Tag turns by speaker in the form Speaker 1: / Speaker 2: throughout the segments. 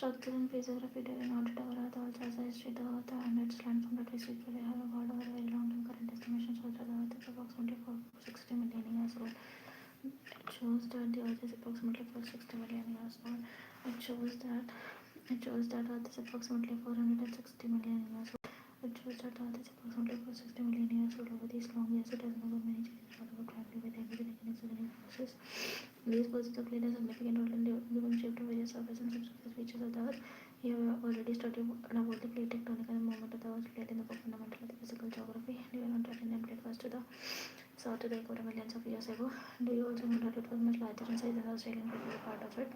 Speaker 1: Structure and physiography during audit of Earth also has a history. The Earth and its landform history have evolved over a very long time. Current estimations show that the Earth is approximately 460 million years old. It shows that the Earth is approximately 460 million years old. It shows that Earth is approximately 460 million years old. It shows that Earth is approximately 460 million years old. Over these long years, it has undergone many changes about gravity with everything in exogenous forces. These forces have played a significant role in giving shape to various surface and subsurface features of the Earth. You have already studied about the plate tectonic and the movement of the Earth's plate in the book Fundamental of the Physical Geography. During Indian plate first to the south to the equator millions of years ago. Do you also know that it was much larger in size than the Australian plate was a part of it?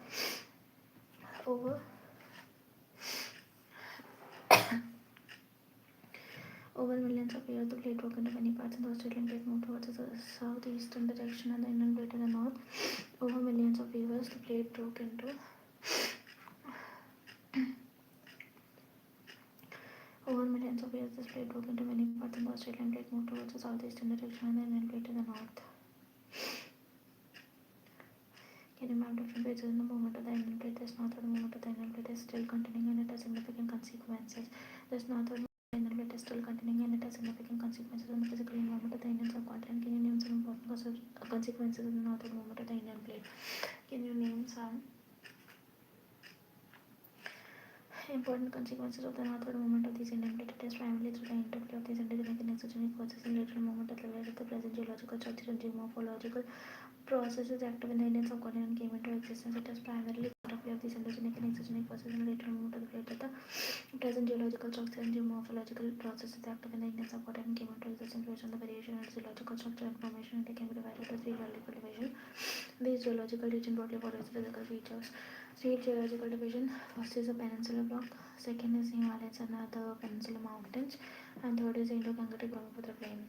Speaker 1: Over millions of years, the plate broke into many parts, and the Australian plate moved towards the southeastern direction, and the Indian plate to the north. Over millions of years, the plate broke into many parts, and the Australian plate moved towards the southeastern direction, and the Indian plate to the north. Can you map different phases in the movement of the Indian plate? This northward movement of the Indian plate is still continuing, and it has significant consequences. This northward Indian plate is still continuing, and it has significant consequences on the physical environment of the Indian subcontinent. Can you name some important consequences of the northward movement of the Indian plate? Can you name some important consequences of the northward movement of these Indian plate? It is primarily through the interplay of these endogenic and exogenic forces and lateral movement at the level of the present geological structure and geomorphological processes active in the Indian subcontinent came into existence. It is primarily interplay of these endogenic and exogenic forces and lateral movement of the plate at the present geological structure and geomorphological processes active in the Indian subcontinent came into existence based on the variation in its geological structure and formation, and they can be divided into three geological divisions. These geological region broadly follows the physical features. State geological division. First is a peninsular block, second is Himalayas and other peninsular mountains, and third is the Indo-Gangetic Brahmaputra plain.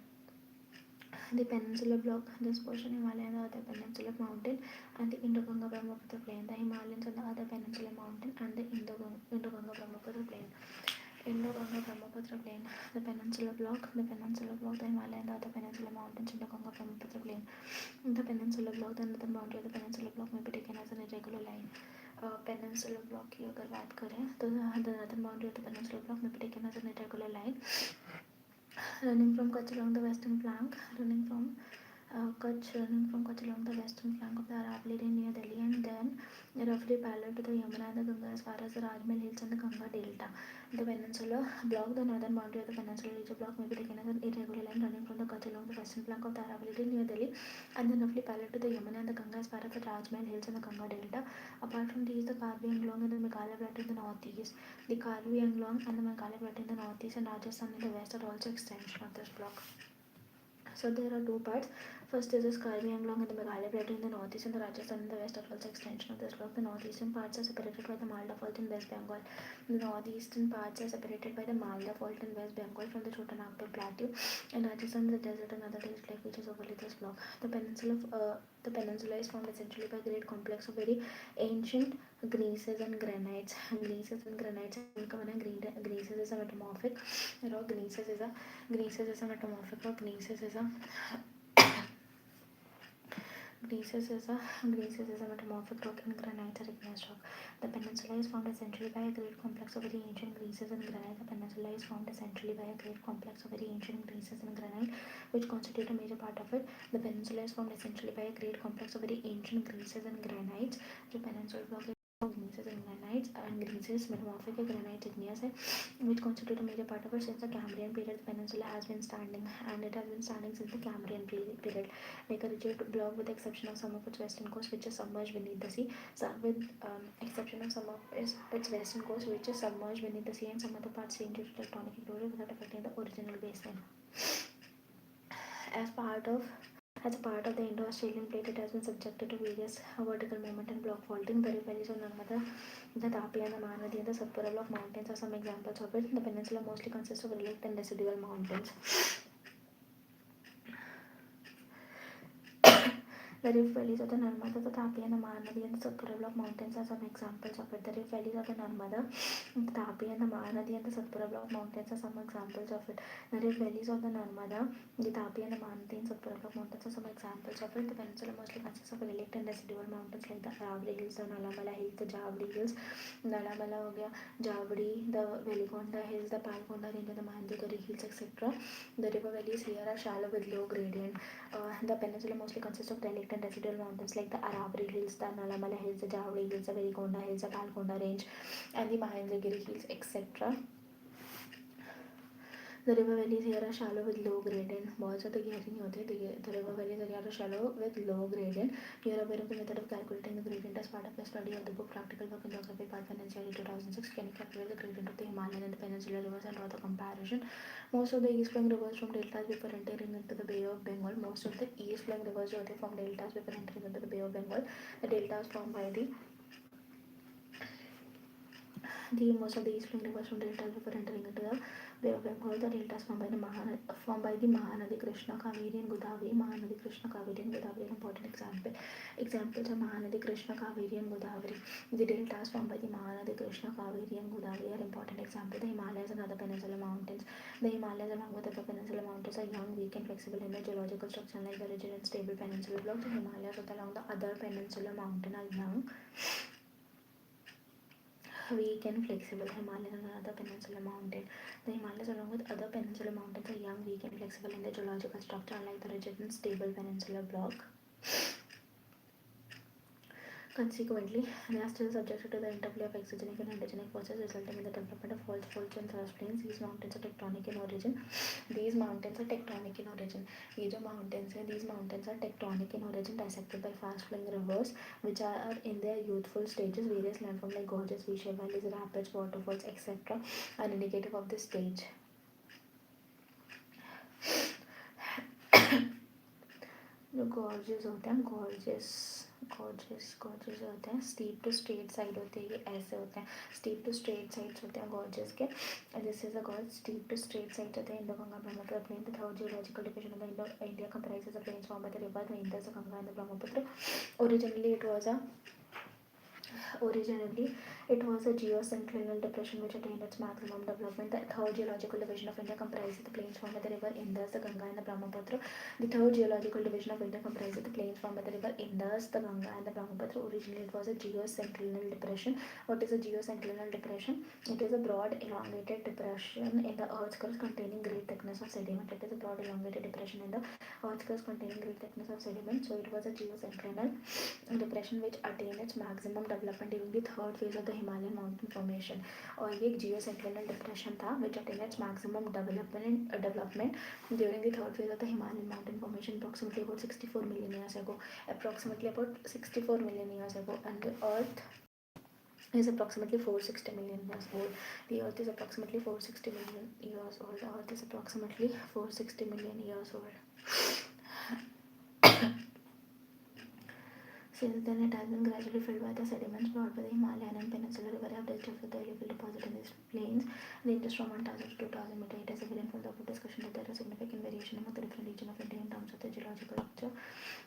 Speaker 1: The peninsular block, this portion Himalayan and the other peninsular mountain, and the Indo-Ganga Brahmaputra plain, the Himalayas and the other peninsular mountain, and the Indo-Ganga Brahmaputra plain. Indo-Ganga Brahmaputra plain, the peninsular block, the Himalayan and the other peninsular mountains, Indo-Ganga Brahmaputra plain. The peninsular block, the northern boundary of the peninsular block may be taken as an irregular line. Peninsular block की अगर बात करें तो the northern boundary of the peninsular block may be taken as an irregular line running from Kutch along the western flank, running from Kutch along the western flank of the Aravalli Range near Delhi, and then roughly parallel to the Yamuna and the Ganga as far as the Rajmahal Hills and the Ganga Delta. The peninsular block, the northern boundary of the peninsular region block may be taken as an irregular line running from the Kutch along the western flank of the Aravalli Range near Delhi, and then roughly parallel to the Yamuna and the Ganga as far as the Rajmahal Hills and the Ganga Delta. Apart from these, the Karbi Anglong and the Meghalaya plateau in the northeast, the Karbi Anglong and the Meghalaya plateau in the northeast, and Rajasthan in the west are also extensions of this block. So there are two parts. First is the Karbi Anglong and the Meghalaya plateau in the northeast, and the Rajasthan in the west are also extension of this block. The northeastern parts are separated by the Malda Fault in West Bengal. The northeastern parts are separated by the Malda Fault in West Bengal from the Chota Nagpur plateau, and Rajasthan is the desert and other desert like features overlay this block. The peninsula is formed essentially by a great complex of very ancient gneisses and granites. Gneisses is a metamorphic rock. Gneisses is a metamorphic rock. Gneisses is a metamorphic rock, and granites are igneous rock. The peninsula is formed essentially by a great complex of very ancient gneisses and granite. The peninsula is formed essentially by a great complex of very ancient gneisses and granite, which constitute a major part of it. The peninsula is formed essentially by a great complex of very ancient gneisses and granites. The peninsula block is gneisses and granites, and gneisses metamorphic granites igneous, which constitute a major part of it. Since the Cambrian period, the peninsula has been standing, and it has been standing since the Cambrian period, like a rigid block with the exception of some of its western coast, which is submerged beneath the sea. With exception of some of its western coast, which is submerged beneath the sea, and some other parts change due to tectonic activity without affecting the original baseline. As a part of the Indo-Australian plate, it has been subjected to various vertical movement and block faulting. The river valleys of Narmada, the Tapi and the Mahanadi and the Satpura block mountains are some examples of it. The peninsula mostly consists of relict and residual mountains. The rift valleys of the Narmada, the Tapi and the Mahanadi and the Satpura Block mountains are some examples of it. The rift valleys of the Narmada, the Tapi and the Mahanadi and the Satpura Block mountains are some examples of it. The rift valleys of the Narmada, the Tapi and the Mahanadi and Satpura Block mountains are some examples of it. The peninsula mostly consists of relict and residual mountains like the Aravali Hills, the Nalamala Hills, the Javdi Hills, Nalamala हो गया, Javdi, the Velikonda Hills, the Palkonda Range, the Mahandugari Hills, etc. The river valleys here are shallow with low gradient. The peninsula mostly consists of relict and residual mountains like the Aravali Hills, the Nalamala Hills, the Javdi Hills, the Velikonda Hills, the Palkonda Range, and the Mahandugari Hills, etc. The river valleys here are shallow with low gradient. बहुत ज़्यादा गहरी नहीं होते. The river valleys here are shallow with low gradient. You are aware of the method of calculating the gradient as part of the study of the book Practical Work in Geography Part 1 NCERT 2006. Can you calculate the gradient of the Himalayan and the Peninsular rivers and draw the comparison? Most of the east-flowing rivers from deltas before entering into the Bay of Bengal. Most of the east-flowing rivers जो होते हैं from deltas before entering into the Bay of Bengal. The deltas formed by most of the east-flowing rivers from deltas before entering into the Bay of Bengal. The deltas formed by the Mahanadi, Krishna, Kaveri, and Godavari. Mahanadi, Krishna, Kaveri, and Godavari are important examples of Mahanadi, Krishna, Kaveri, and Godavari. The deltas formed by the Mahanadi, Krishna, Kaveri, and Godavari are important examples. The Himalayas and other peninsular mountains. The Himalayas along with other peninsular mountains are young, weak, and flexible in their geological structure, unlike the rigid and stable peninsular blocks. The Himalayas along the other peninsular mountain are young, weak, and flexible. Himalayan and another peninsular mountain. The Himalayas along with other peninsular mountains are young, weak, and flexible in their geological structure, unlike the rigid and stable peninsular block. Consequently, they are still subjected to the interplay of exogenic and endogenic forces, resulting in the development of faults and thrust plains. These mountains are tectonic in origin. These mountains are tectonic in origin. These mountains are tectonic in origin, dissected by fast-flowing rivers, which are in their youthful stages. Various landforms like gorges, V-shaped valleys, rapids, waterfalls, etc. are indicative of this stage. जो gorges होते हैं, gorges होते हैं, steep to straight side होते हैं, ये ऐसे होते हैं, steep to straight sides होते हैं gorges के. This is a gorge. Steep to straight sides होते हैं Indo-Ganga Brahmaputra plain. The third geological division of the India comprises the plains formed by the river the Indus, the Ganga, and the Brahmaputra. Originally it was a geosynclinal depression which attained its maximum development. The third geological division of India comprises the plains formed by the river Indus, the Ganga, and the Brahmaputra. The third geological division of India comprises the plains formed by the river Indus, the Ganga, and the Brahmaputra. Originally it was a geosynclinal depression. What is a geosynclinal depression? It is a broad elongated depression in the earth's crust containing great thickness of sediment. It is a broad elongated depression in the earth's crust containing great thickness of sediment. So it was a geosynclinal depression which attained its maximum development during the third phase of the Himalayan mountain formation. और ये geosynclinal depression था which attained its maximum development during the third phase of the Himalayan mountain formation, approximately about 64 million years ago. And the Earth is approximately 460 million years old. The Earth is approximately 460 million years old. The Earth is approximately 460 million years old. Since then, it has been gradually filled by the sediments brought by the Himalayan and Peninsular River have discharged with the illegal deposit in these plains, ranges from 1000 to 2000 meters. It is evident from the above discussion that there is significant variation among the different regions of India in terms of the geological structure,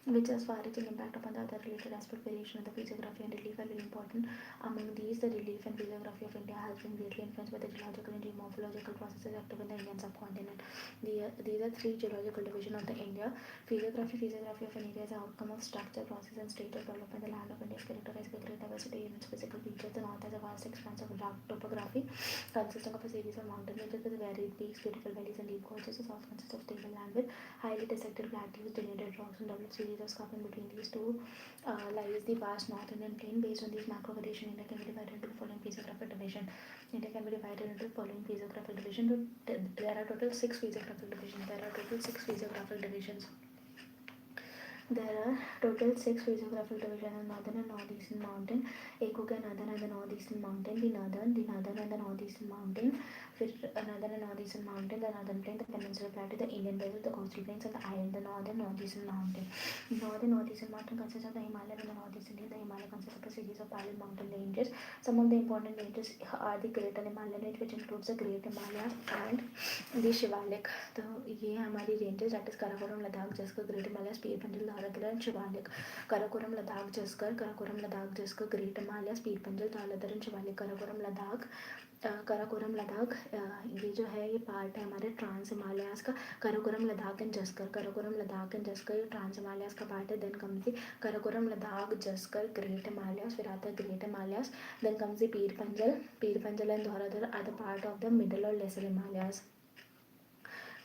Speaker 1: which has far-reaching impact upon the other related aspect. Variation of the physiography and relief are very important. Among these, the relief and physiography of India has been greatly influenced by the geological and geomorphological processes active in the Indian subcontinent. These are three geological divisions of the India. Physiography of an area is the outcome of structure, process, and state of development. The land of India is characterized by great diversity in its physical features. The north has a vast expanse of topography consisting of a series of mountain ranges with varied peaks, beautiful valleys, and deep gorges. The south consists of stable land with highly dissected plateaus, denuded rocks, and developed series of scarping. Between these two lies the vast North Indian plain. Based on these macro variation, India can be divided into the following physiographic division. There are total 6 physiographic divisions. There are total 6 physiographic divisions. Northern and northeastern mountain. एक हो गया northern and the northeastern mountain. The northern and the northeastern mountain. फिर northern and northeastern mountain. The northern plain, the peninsular plateau, the Indian desert, the coastal plains, and the island. The northern northeastern mountain. Northeastern mountain consists of the Himalaya and the northeast India. The Himalaya consists of a series of parallel mountain ranges. Some of the important ranges are the Greater Himalayan range, which includes the Great Himalaya and the Shivalik. तो ये हमारी ranges, that is Karakoram, Ladakh, Jaskar, Great Himalayas, Pir Panjal, Dhauladhar and Shivalik. Karakoram, Ladakh, Jaskar, Karakoram, Ladakh, Jaskar, Great Himalayas, Peer Panjal, Dhauladhar and Shivalik. Karakoram Ladakh, ये जो है ये part है हमारे trans Himalayas का. कराकोरम लद्दाख एंड जस्कर, कराकोरम लद्दाख एंड जस्कर ये ट्रांस हिमालयास का part है. Then comes the Karakoram Ladakh Zaskar great Himalayas, फिर आता है great Himalayas. Then comes the Pir Panjal and Dhauladhar are the part of the middle और lesser Himalayas.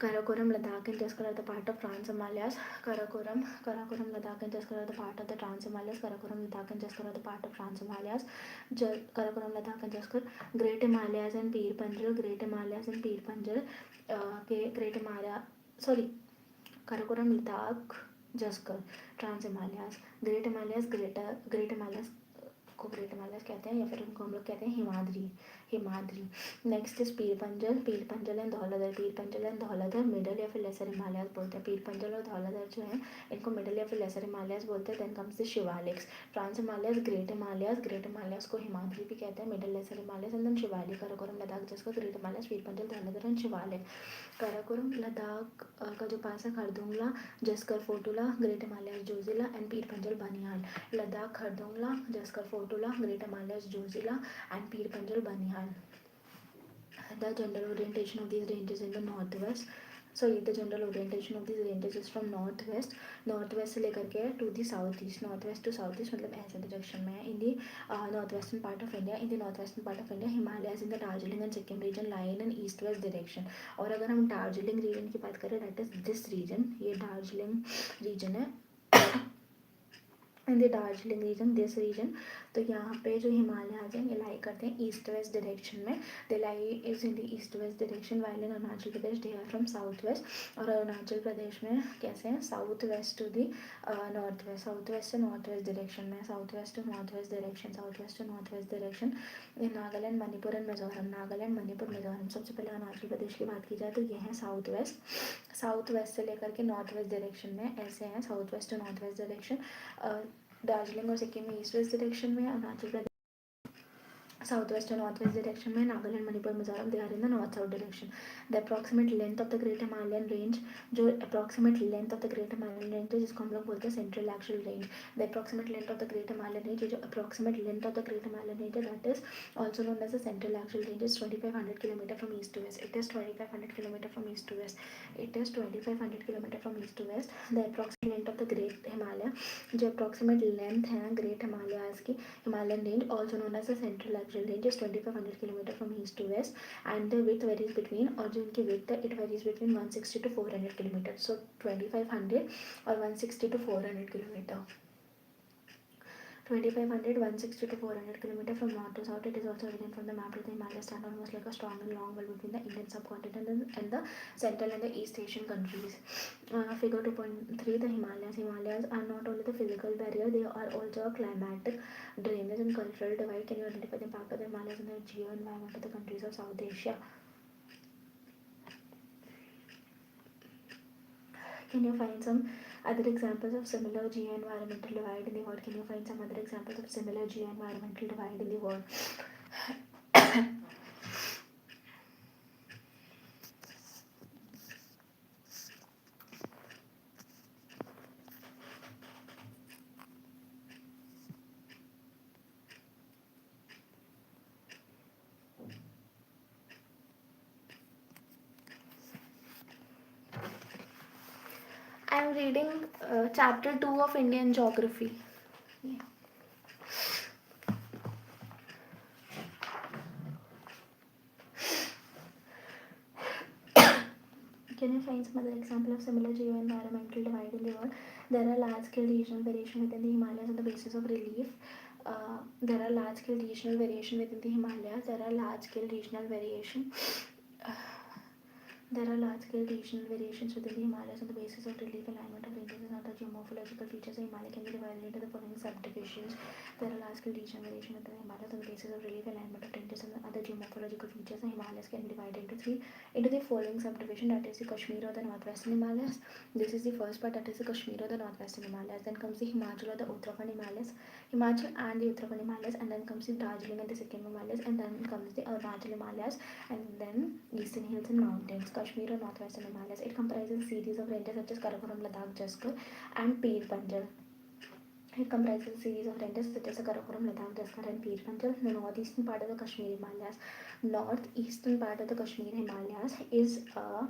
Speaker 1: Karakoram, Ladakh and Jaskar are the part of Trans Himalayas. Karakoram, Ladakh and Jaskar are the part of the Trans Himalayas. Karakoram, Ladakh and Jaskar are the part of Trans Himalayas. Karakoram, Ladakh and Jaskar, Great Himalayas and Peer Panjal, Great Himalayas and Peer Panjal, Great Himalaya, sorry, Karakoram, Ladakh, Jaskar, Trans Himalayas, Great Himalayas, Great Himalayas को great Himalayas कहते हैं या फिर उनको हम लोग कहते हैं Himadri. Next is Pir Panjal and Dhauladhar middle या फिर लेसर हिमालयास बोलते हैं. पीर पंजल और धौलाधर जो है इनको मिडल या फिर लेसर हिमालयास बोलते हैं. Then comes the Shivaliks, trans Himalayas, great Himalayas को हिमाद्री भी कहते हैं, middle lesser Himalayas and then Shivalik. Karakoram Ladakh Zaskar, great Himalayas, Pir Panjal, Dhauladhar and Shivalik. Karakoram Ladakh का जो पास है Khardungla, Zaskar, Fotula, great Himalayas, Zojila and Pir Panjal, Banihal. Ladakh, Khardungla, Zaskar, Fotula, great Himalayas, Zojila and Pir Panjal, Banihal. The general orientation of these ranges in the northwest. The general orientation of these ranges is from northwest से लेकर के to the southeast. Northwest to southeast मतलब ऐसे direction में है. In the northwestern part of India, Himalayas in the Darjeeling and Sikkim region lie in an east-west direction. और अगर हम दार्जिलिंग रीजन की बात करें, that is this region, ये दार्जिलिंग रीजन है. In the Darjeeling region, this region, तो यहाँ पे जो हिमालयाज हैं ये लाई करते हैं ईस्ट वेस्ट डायरेक्शन में. They lie is in the east west direction, while in Arunachal Pradesh they are from south west. और अरुणाचल प्रदेश में कैसे हैं, south west to the north west, south west से नॉर्थ वेस्ट डायरेक्शन में, south west to north west direction. In Nagaland, Manipur and Mizoram. सबसे पहले अरुणाचल प्रदेश की बात की जाए तो ये है साउथ वेस्ट से लेकर के नॉर्थ वेस्ट डायरेक्शन में ऐसे हैं, south west to north west direction. Darjeeling और सिक्किम में ईस्ट वेस्ट डायरेक्शन में, अरुणाचल प्रदेश साउथ वेस्ट और नॉर्थ वेस्ट डायरेक्शन में, Nagaland, Manipur, Mizoram they are in the north south direction. The approximate length of the great Himalayan range, जो approximate length of the great Himalayan range है जिसको हम लोग बोलते हैं central actual range. The approximate length of the great Himalayan range, जो approximate length of the great Himalayan range है, that is also known as the central actual range, is 2500 kilometre from east to west. It is 2500 kilometre from east to west. The approximate length of the great Himalaya, जो approximate length है great Himalayas की, Himalayan range also known as the central actual range, is 2500 kilometre from east to west. And the width varies between, और जो इनकी width है it varies between 160 to 400 kilometre. So 2500 और 160 to 400 kilometre. 2500, 160 to 400 km from north to south. It is also evident from the map that the Himalayas stand almost like a strong and long wall between the Indian subcontinent and the Central and the East Asian countries. Figure 2.3, the Himalayas are not only the physical barrier, they are also a climatic, drainage and cultural divide. Can you identify the impact of the Himalayas on the geo-environment of the countries of South Asia? Can you find some other examples of similar geo-environmental divide in the world? Can you find some other examples of similar geo-environmental divide in the world? I am reading chapter 2 of Indian geography. Yeah. Can you find some other example of similar geo-environmental divide in the world? There are large-scale regional variation within the Himalayas on the basis of relief. There are large-scale regional variation within the Himalayas. There are large-scale regional variations within the Himalayas on the basis of relief, alignment of ranges and other geomorphological features. The Himalaya can be divided into the following subdivisions. There are large-scale regional variation within the Himalayas on the basis of relief, alignment of ranges and other geomorphological features. The Himalayas can be divided into the following subdivision, that is the Kashmir or the northwestern Himalayas. This is the first part, that is the Kashmir or the northwestern Himalayas. Then comes the Himachal or the Uttarakhand Himalayas, Himachal and the Uttarakhand Himalayas, and then comes the Darjeeling and the Sikkim Himalayas, and then comes the Arunachal Himalayas, and then Eastern Hills and Mountains. Kashmir or northwestern Himalayas, it comprises a series of ranges such as Karakoram, Ladakh, Jaskar and Peer Panjal. It comprises a series of ranges such as the Karakoram, Ladakh, Jaskar and Peer Panjal. The northeastern part of the Kashmir Himalayas. Northeastern part of the Kashmir Himalayas is a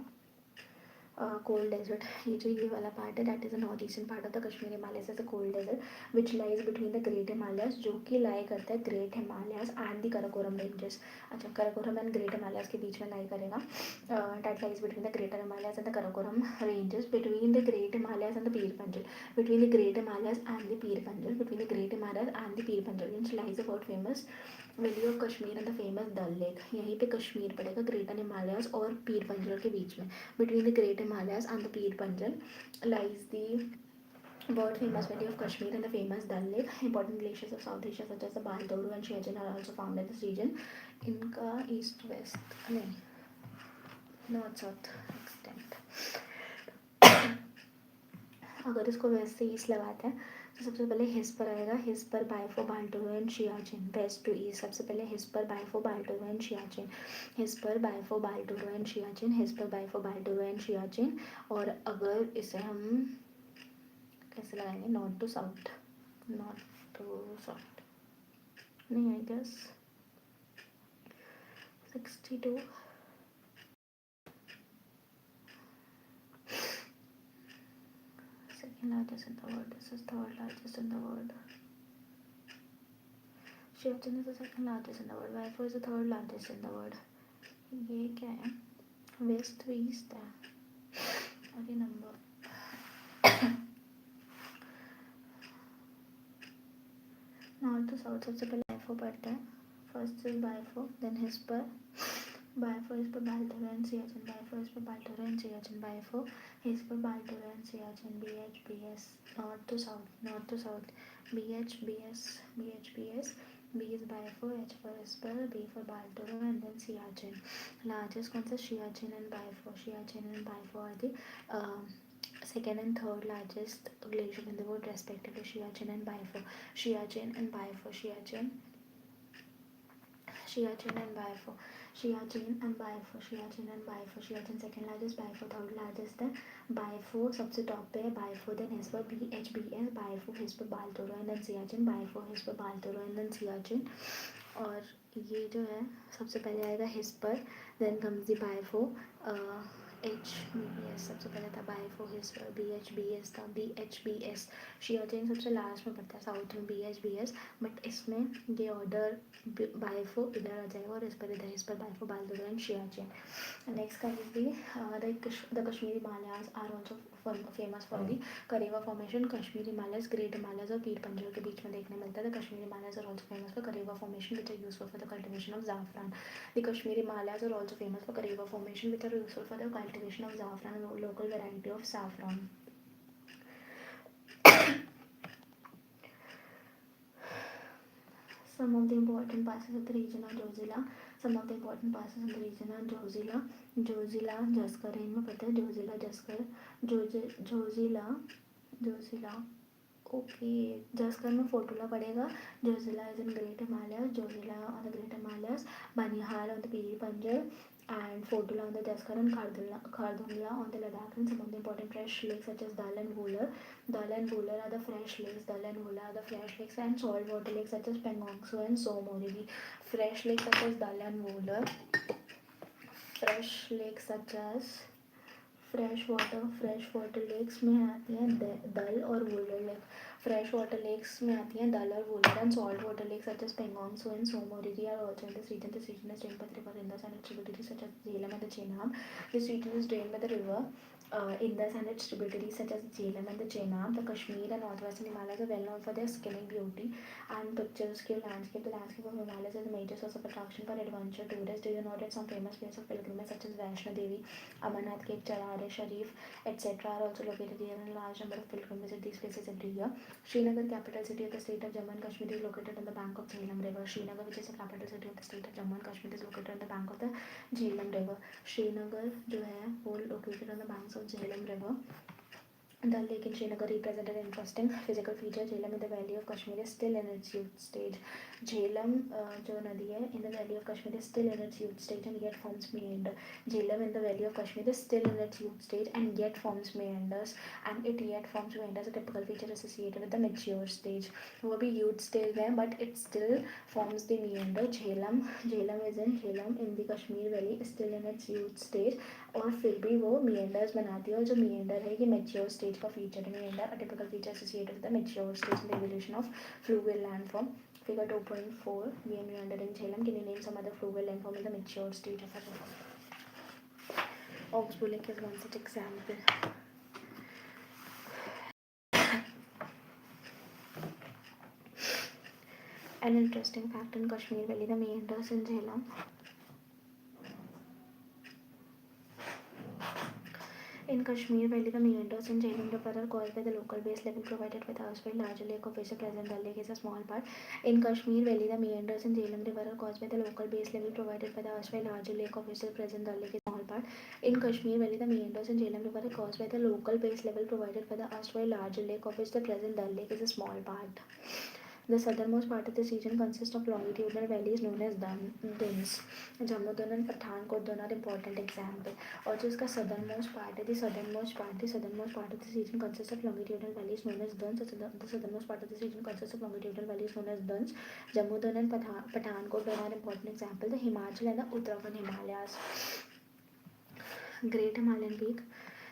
Speaker 1: cold desert. ये जो ये वाला part है that is the north eastern part of the Kashmir Himalayas is a cold desert which lies between the great Himalayas, जो कि lie करता है great Himalayas and the Karakoram ranges. अच्छा, कराकोरम एंड ग्रेट हिमालयस के बीच में लाई करेगा. That lies between the greater Himalayas and the Karakoram ranges, between the great Himalayas and the Pir Panjal, between the great Himalayas and the Pir Panjal, between the great Himalayas and the Pir Panjal which lies about famous valley of Kashmir and the famous Dal lake. यहीं पे कश्मीर पड़ेगा greater Himalayas और पीर पंजल के बीच में. Between the great Himalayas and the Pir Panjal lies the world famous valley of Kashmir and the famous Dal Lake. Important glaciers of South Asia such as the Baltoro and Siachen are also found in this region. इनका east west नहीं north south extent. अगर इसको waste से east लगाते हैं तो सबसे पहले हिस पर आएगा. Hispar Biafo Baltoro and Siachen. West to east सबसे पहले हिस पर बाइफो बाल्टोरो एंड शियाचिन. हिस पर बाइफो बाल्टोरो एंड शियाचिन. हिस पर बाइफो बाल्टोरो एंड शियाचिन. और अगर इसे हम कैसे लगाएंगे, north to south, north to south नहीं, I guess 62. Second largest in the world. This is third largest in the world. Siachen is the second largest in the world. Vaifo is the third largest in the world. ये क्या है, waste to east है. अभी number north to south सबसे पहले बाइफो पढ़ते हैं. First is Biafo, then Hispar Biafo, Hispar Baltoro and Siachen. Biafo, Hispar Baltoro and Siachen. Biafo, Hispar Baltoro and Siachen. BH north to south, north to south. BH B is Biafo, H for Hispar, B for Baltoro and then Siachen. Largest कौन सा, Siachen and Biafo. Siachen and Biafo are the second and third largest glacier in the world respectively. Siachen and Baifo. Siachen and Baifo. Siachen and Baifo. Siachen and Baifo. Siachen and Baifo. Siachen second largest, Baifo third largest है. Baifo सबसे top पे है. Baifo then हिस पर BHBS. Baifo Hispar Baltoro and then Siachen. Baifo Hispar Baltoro and then Siachen. और ये जो है सबसे पहले आएगा हिस पर, देन कम्स दी बाइफो. HBS सबसे पहले था. बाइफो हिस पर, BHBS था. BHBS शियाचिन सबसे लास्ट में पड़ता है, साउथ में BHBS. बट इसमें ये ऑर्डर बाइफो इधर आ जाएगा और इस पर इधर Hispar Biafo Baltoro and Siachen. Next comes the the Kashmir Himalayas are also famous for the karewa formation. Kashmir Himalayas, great Himalayas और पीर पंजल के बीच में देखने मिलता है. The Kashmir Himalayas are also famous for karewa formation which are useful for the cultivation of जाफरान. The Kashmir Himalayas are also famous for karewa formation which are useful for the cultivation of saffron, local variety of saffron. Some of the important passes of the region are Jozila. Some of the important passes of the region are Jozila, Jaskar है इनमें पता है. Jozila, Jaskar, Jozila. Okay, Zanskar में फोटोला पड़ेगा. Zoji La is in great Himalayas. Zoji La on the great Himalayas. Banihal on the Pir Panjal and Fotula on the Jaskar and Khardungla on the Ladakh. And some of the important fresh lakes such as Dal and Vular. Dal and Vular are the fresh lakes. Dal and Vular are the fresh lakes, and saltwater lakes such as Pengongsu and Somorigi. Fresh lakes such as Dal and Vular. Fresh lakes such as fresh water lakes में आती हैं दल और Wular lake. Fresh water lakes में आती हैं दल और Wular. And salt water lakes such as Pangong Tso and Tso Moriri are also in this region. This region is drained by the river Indus and its tributaries such as Jhelum and the Chenab. This region is drained by the river Indus and its tributaries such as Jhelum and the Chenab. The Kashmir and northwestern Himalayas are well known for their scenic beauty and picturesque landscape. The landscape of Himalayas is a major source of attraction for adventure tourists. Do you know that some famous places of pilgrimage such as Vaishno Devi, Amarnath Cave, Charare Sharif, etc. are also located here, and a large number of pilgrims visit these places every year. Srinagar, capital city of the state of Jammu and Kashmir, is located on the bank of Jhelum River. Srinagar, which is the capital city of the state of Jammu and Kashmir, is located on the bank of the Jhelum River. Srinagar जो है वो located on the banks of Jhelum River. Dal Lake in Srinagar represented an interesting physical feature. Jhelum in the valley of Kashmir is still in its youth stage. Jhelum, जो नदी है in the valley of Kashmir is still in its youth stage and yet forms meander. Jhelum in the valley of Kashmir is still in its youth stage and yet forms meanders, and it yet forms meanders, a typical feature associated with the mature stage. वो भी youth stage है but it still forms the meander. Jhelum in the Kashmir valley is still in its youth stage और फिर भी वो meanders बनाती है, और जो meander है ये mature stage का feature है. Meander, a typical feature associated with the mature stage in the evolution of fluvial landform. Figure 2.4, we are meandering Jhelum. Can you name some other fluvial landform in the mature stage of a river? Oxbow Lake is one such example. An interesting fact in Kashmir valley, the meanders in Jhelum. In Kashmir valley, the meanders in Jhelum River are caused by the local base level provided by the erstwhile larger lake, of which the present Dal Lake is a small part. In Kashmir valley, the meanders in Jhelum River are caused by the local base level provided by the erstwhile larger lake, of which the present Dal Lake is a small part. In Kashmir valley, the meanders in Jhelum River are caused by the local base level provided by the erstwhile larger lake, of which the present Dal Lake is a small part. The southernmost part of this region consists of longitudinal valleys known as dunes. Jammu Dun and Pathankot Dun are important example. और जो इसका southernmost part है, the southernmost part of this region consists of longitudinal valleys known as dunes. The southernmost part of this region consists of longitudinal valleys known as dunes. Jammu Dun and Pathankot Dun are important example. The Himachal and the Uttarakhand Himalayas. Great Himalayan peak.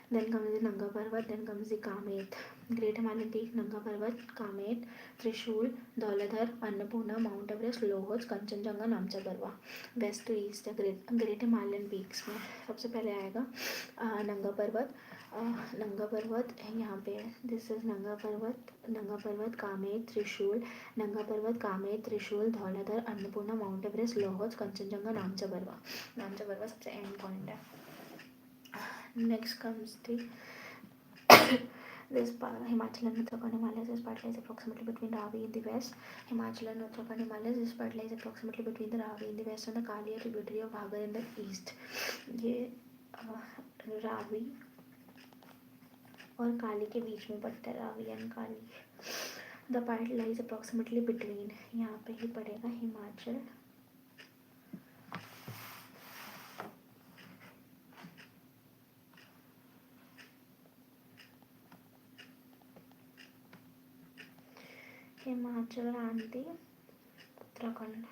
Speaker 1: Then comes the Nanga Parvat, then comes the Kamet. Great Himalayan peak, Nanga Parvat, Kamet, Trishul, Dauladhar, Annapurna, Mount Everest, Lohot, Kanchenjunga, Namcha Barwa. West to east, great Himalayan peaks में सबसे पहले आएगा नंगा पर्वत है यहाँ पे. This is नंगा पर्वत, कामेत, त्रिशूल, नंगा पर्वत, कामेत, त्रिशूल, धौलाधर, अन्नपूर्णा, माउंट एवरेस्ट, लोहोत, कंचनजंगा, नामचा बरवा सबसे एंड पॉइंट है. Next comes the this Himachal and Uttarakhand Himalayas. This part lies approximately between Ravi in the west. Himachal and Uttarakhand Himalayas. This part lies approximately between the Ravi in the west and the Kali, a tributary of Bhagar in the east. ये रावी और काली के बीच में पड़ता है, Ravi and Kali. The part lies approximately between, यहाँ पे ही पड़ेगा Himachal and the Uttarakhand.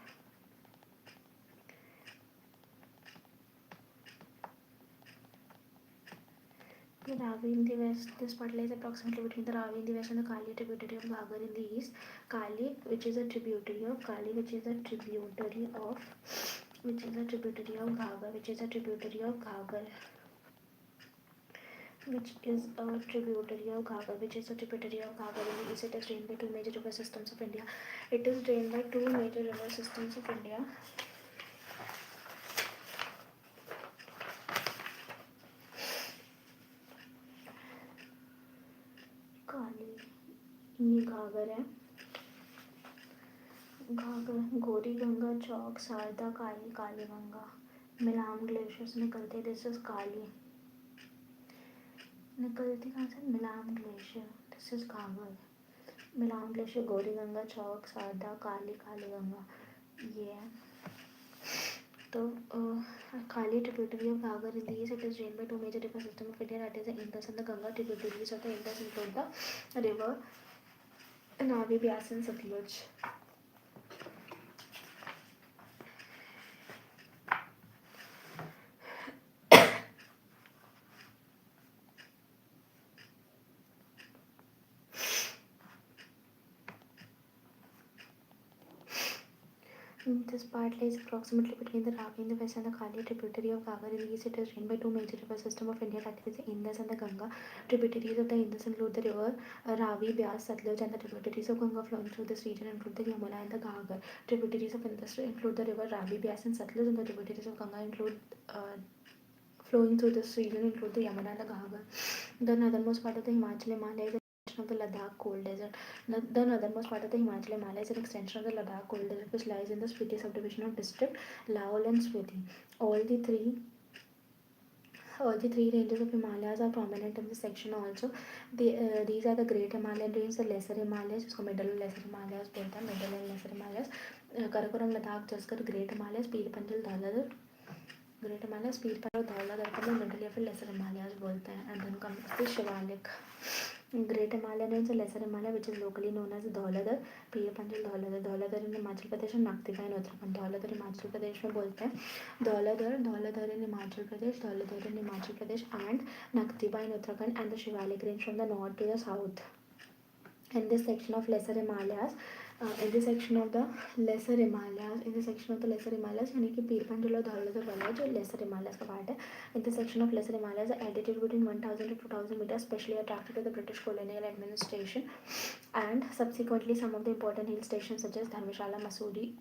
Speaker 1: The Ravi in the west. This part lies approximately between the Ravi in the west and the Kali, tributary of Bhagar in the east. Kali, which is a tributary of Bhagar, which is a tributary of Bhagar in the east. It is drained by two major river systems of India. काली, ये घाघर है, गोरी गंगा, चौक, शारदा, काली, काली Ganga. Milam glacier से निकलते. This is काली. निकलती कहाँ से? Milam glacier. This is घाघर. Milam glacier, गोरी गंगा, चौक, शारदा, काली, काली गंगा, ये है. तो Kali, tributary of Bhagar in the east, it is drained by two major river systems of India, that is the Indus and the Ganga. Tributaries of the Indus include the river Ravi, Byas and Satluj. This part lies approximately between the Ravi in the west and the Kali, tributary of Bhagar in the east. It is drained by two major river systems of India, that is the Indus and the Ganga. Tributaries of the Indus include the river Ravi, Byas, Satluj, and the tributaries of Ganga flowing through this region include the Yamuna and the Ghaggar. Tributaries of Indus include the river Ravi, Byas, and Satluj, and the tributaries of Ganga include flowing through this region include the Yamuna and the Ghaggar. The northernmost part of the Himachal Himalaya is of the Ladakh cold desert. The northernmost part of the Himachal Himalaya is an extension of the Ladakh cold desert, which lies in the Spiti subdivision of district Laol and Spiti. All the three All the three ranges of Himalayas are prominent in this section also. These are the Great Himalayan range, the Lesser Himalayas, जिसको Middle and Lesser Himalayas बोलते हैं, Middle and Lesser Himalayas. Karakoram, Ladakh, Zanskar, Great Himalayas, Pir Panjal, Dhauladhar, Great Himalayas, पीर पंजल, धौलाधर को Middle या फिर Lesser Himalayas बोलते हैं. And then comes the Shivalik. Great Himalayan range, the Lesser Himalaya, which is locally known as Dhauladhar, पीर पंजल, धौलाधर. धौलाधर इन हिमाचल प्रदेश और नक्तिबा इन उत्तराखंड. धौलाधर हिमाचल प्रदेश में बोलते हैं. Dhauladhar in Himachal Pradesh, Dhauladhar in Himachal Pradesh, and Naktiba in Uttarakhand, and the Shivalik range from the north to the south. In this section of Lesser Himalayas, in this section of the Lesser Himalayas, यानी कि पीर पंजल और धौलाधर वाला जो Lesser Himalayas का part है. In this section of Lesser Himalayas, the altitude between 1000 to 2000 meters, especially attracted to the British colonial administration, and subsequently some of the important hill stations such as Dharmshala, Mussoorie,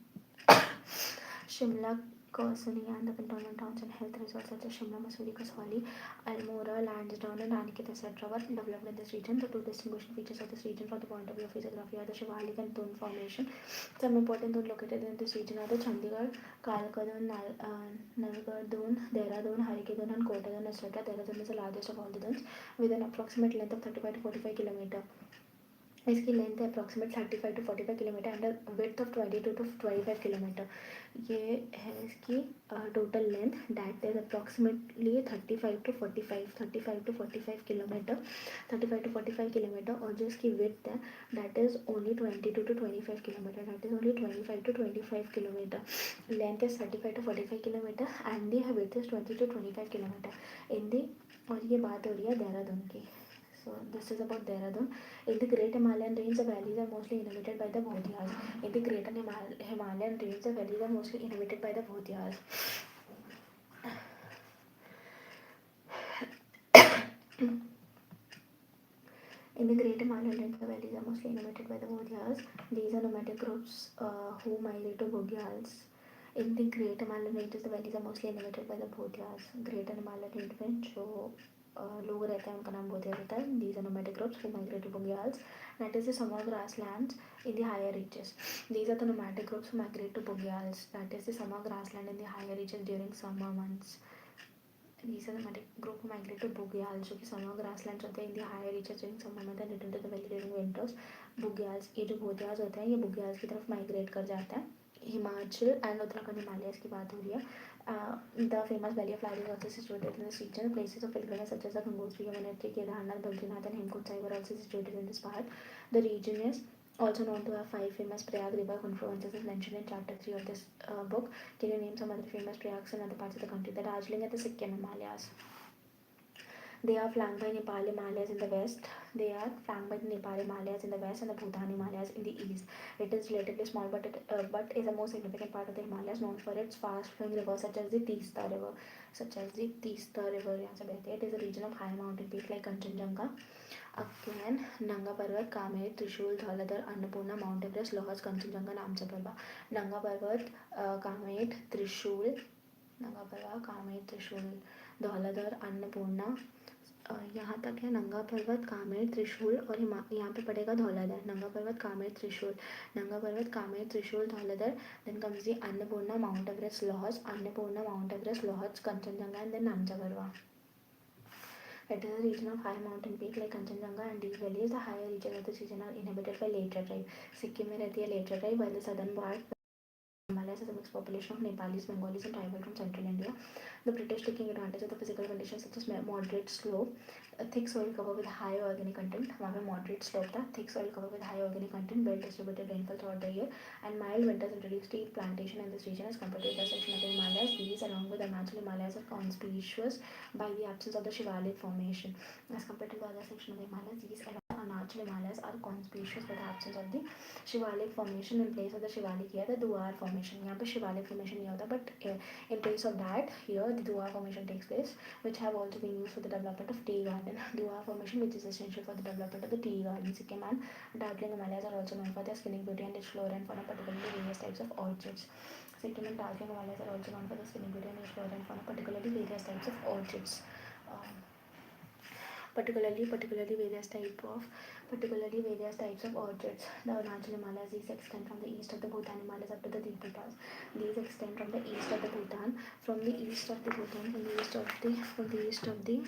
Speaker 1: Shimla, Kausari, and the cantonment towns and health resorts such as Shimla, Mussoorie, Kasoli, Almora, Lansdowne, and Aniket, etc. were developed in this region. The two distinguishing features of this region from the point of view of physiography are the Shivalik and Dun formation. Some important Dun located in this region are the Chandigarh, Kalka Dun, Nalgarh Dun, Dehradun, Harike Dun, and Kota Dun, etc. Dehradun is the largest of all the duns with an approximate length of 35 to 45 km. इसकी length है approximate 35 to 45 kilometre and width of 22 to 25 kilometre. ये है इसकी total length, that is approximately 35 to 45 kilometre, 35 to 45 kilometre. और जो इसकी width है that is only 22 to 25 kilometre, that is only 25 to 25 kilometre. Length is 35 to 45 kilometre and the width is 20 to 25 kilometre in the. और ये बात हो रही है देहरादून की. So this is about Dehradun. In the Great Himalayan range, the valleys are mostly inhabited by the Bhodiyas. In the Great Himalayan range, the valleys are mostly inhabited by the Bhodiyas. In the Great Himalayan range, the valleys are mostly inhabited by the Bhodiyas. These are nomadic groups who migrate to Bhogyals. In the Great Himalayan ranges, the valleys are mostly inhabited by the Bhodiyas. Great Himalayan range में जो लोग रहते हैं उनका नाम बोधिया रहता है. These are nomadic groups who migrate to Bhogyals. That is the summer grasslands in the higher reaches. These are the nomadic groups who migrate to Bhogyals. That is the summer grassland in the higher reaches during summer months. These are the nomadic group who migrate to Bhogyals, जो कि summer grasslands होते हैं in the higher reaches during summer months and return to the valley during winters. Bhogyals, ये जो Bhodyas होते हैं ये Bhogyals की तरफ migrate कर जाते हैं. हिमाचल एंड उत्तराखंड हिमालयस की बात हो रही है. The famous valley of flowers is also situated in this region. Places of pilgrimage such as the Gangotri, Yamunotri, Kedarnath, Badrinath, and Hemkund Sahib are also situated in this part. The region is also known to have 5 famous Prayag river confluences as mentioned in chapter 3 of this book. Can you name some other famous Prayags in other parts of the country? The Darjeeling and the Sikkim Himalayas. They are flanked by Nepal Himalayas in the west. They are flanked by the Nepal Himalayas in the west and the Bhutan Himalayas in the east. It is relatively small, but is the most significant part of the Himalayas, known for its fast-flowing rivers such as the Teesta River. यहाँ से बहती है. It is a region of high mountain peaks like Kanchenjunga. Again, Nanga Parvat, Kamet, Trishul, Dhauladhar, Annapurna, Mount Everest, Lohas, Kanchenjunga, Namcha Parva. Nanga Parvat, Kamet, Trishul, Dhauladhar, Annapurna. यहाँ तक है नंगा पर्वत, कामेर, त्रिशूल और यहाँ पे पड़ेगा धौलाधर. नंगा Parbat, Kamet, Trishul, Dhauladhar. Then comes the Annapurna, Mount Everest, Lhotse, Kanchenjunga and then Namcha Barwa. It is a region of high mountain peak like Kanchenjunga and deep valleys. The higher reaches of this region are inhabited by Letra tribe. Sikkim में रहती है Letra tribe, while the southern part Himalayas has a mixed population of Nepalis, Bengalis, and tribal from central India. The British, taking advantage of the physical conditions such as moderate slope, a thick soil cover with high organic content, वहाँ पे moderate slope था, thick soil cover with high organic content, well distributed rainfall throughout the year, and mild winters introduced tea plantation in this region as compared to the section of the Himalayas. These, along with the Arunachal Himalayas, are conspicuous by the absence of the Shivalik formation. As compared to the other section of the Himalayas, these Arunachal Himalayas are conspicuous by the absence of the Shivalik formation. In place of the Shivalik here, the Duar formation. यहाँ पे Shivalik formation नहीं होता, but in place of that, here the Duar formation takes place, which have also been used for the development of tea garden. Duar formation, which is essential for the development of the tea garden. Sikkim and Darjeeling Himalayas are also known for their scenic beauty and its flora and fauna, particularly various types of orchids. Sikkim and Darjeeling Himalayas are also known for their scenic beauty and its flora and fauna, particularly various types of orchids. Particularly various type of particularly various types of orchids. The Arunachal Himalayas, these extend from the east of the Bhutan Himalayas up to the Thiru Pass. These extend from the east of the Bhutan, from the east of the Bhutan, from the east of the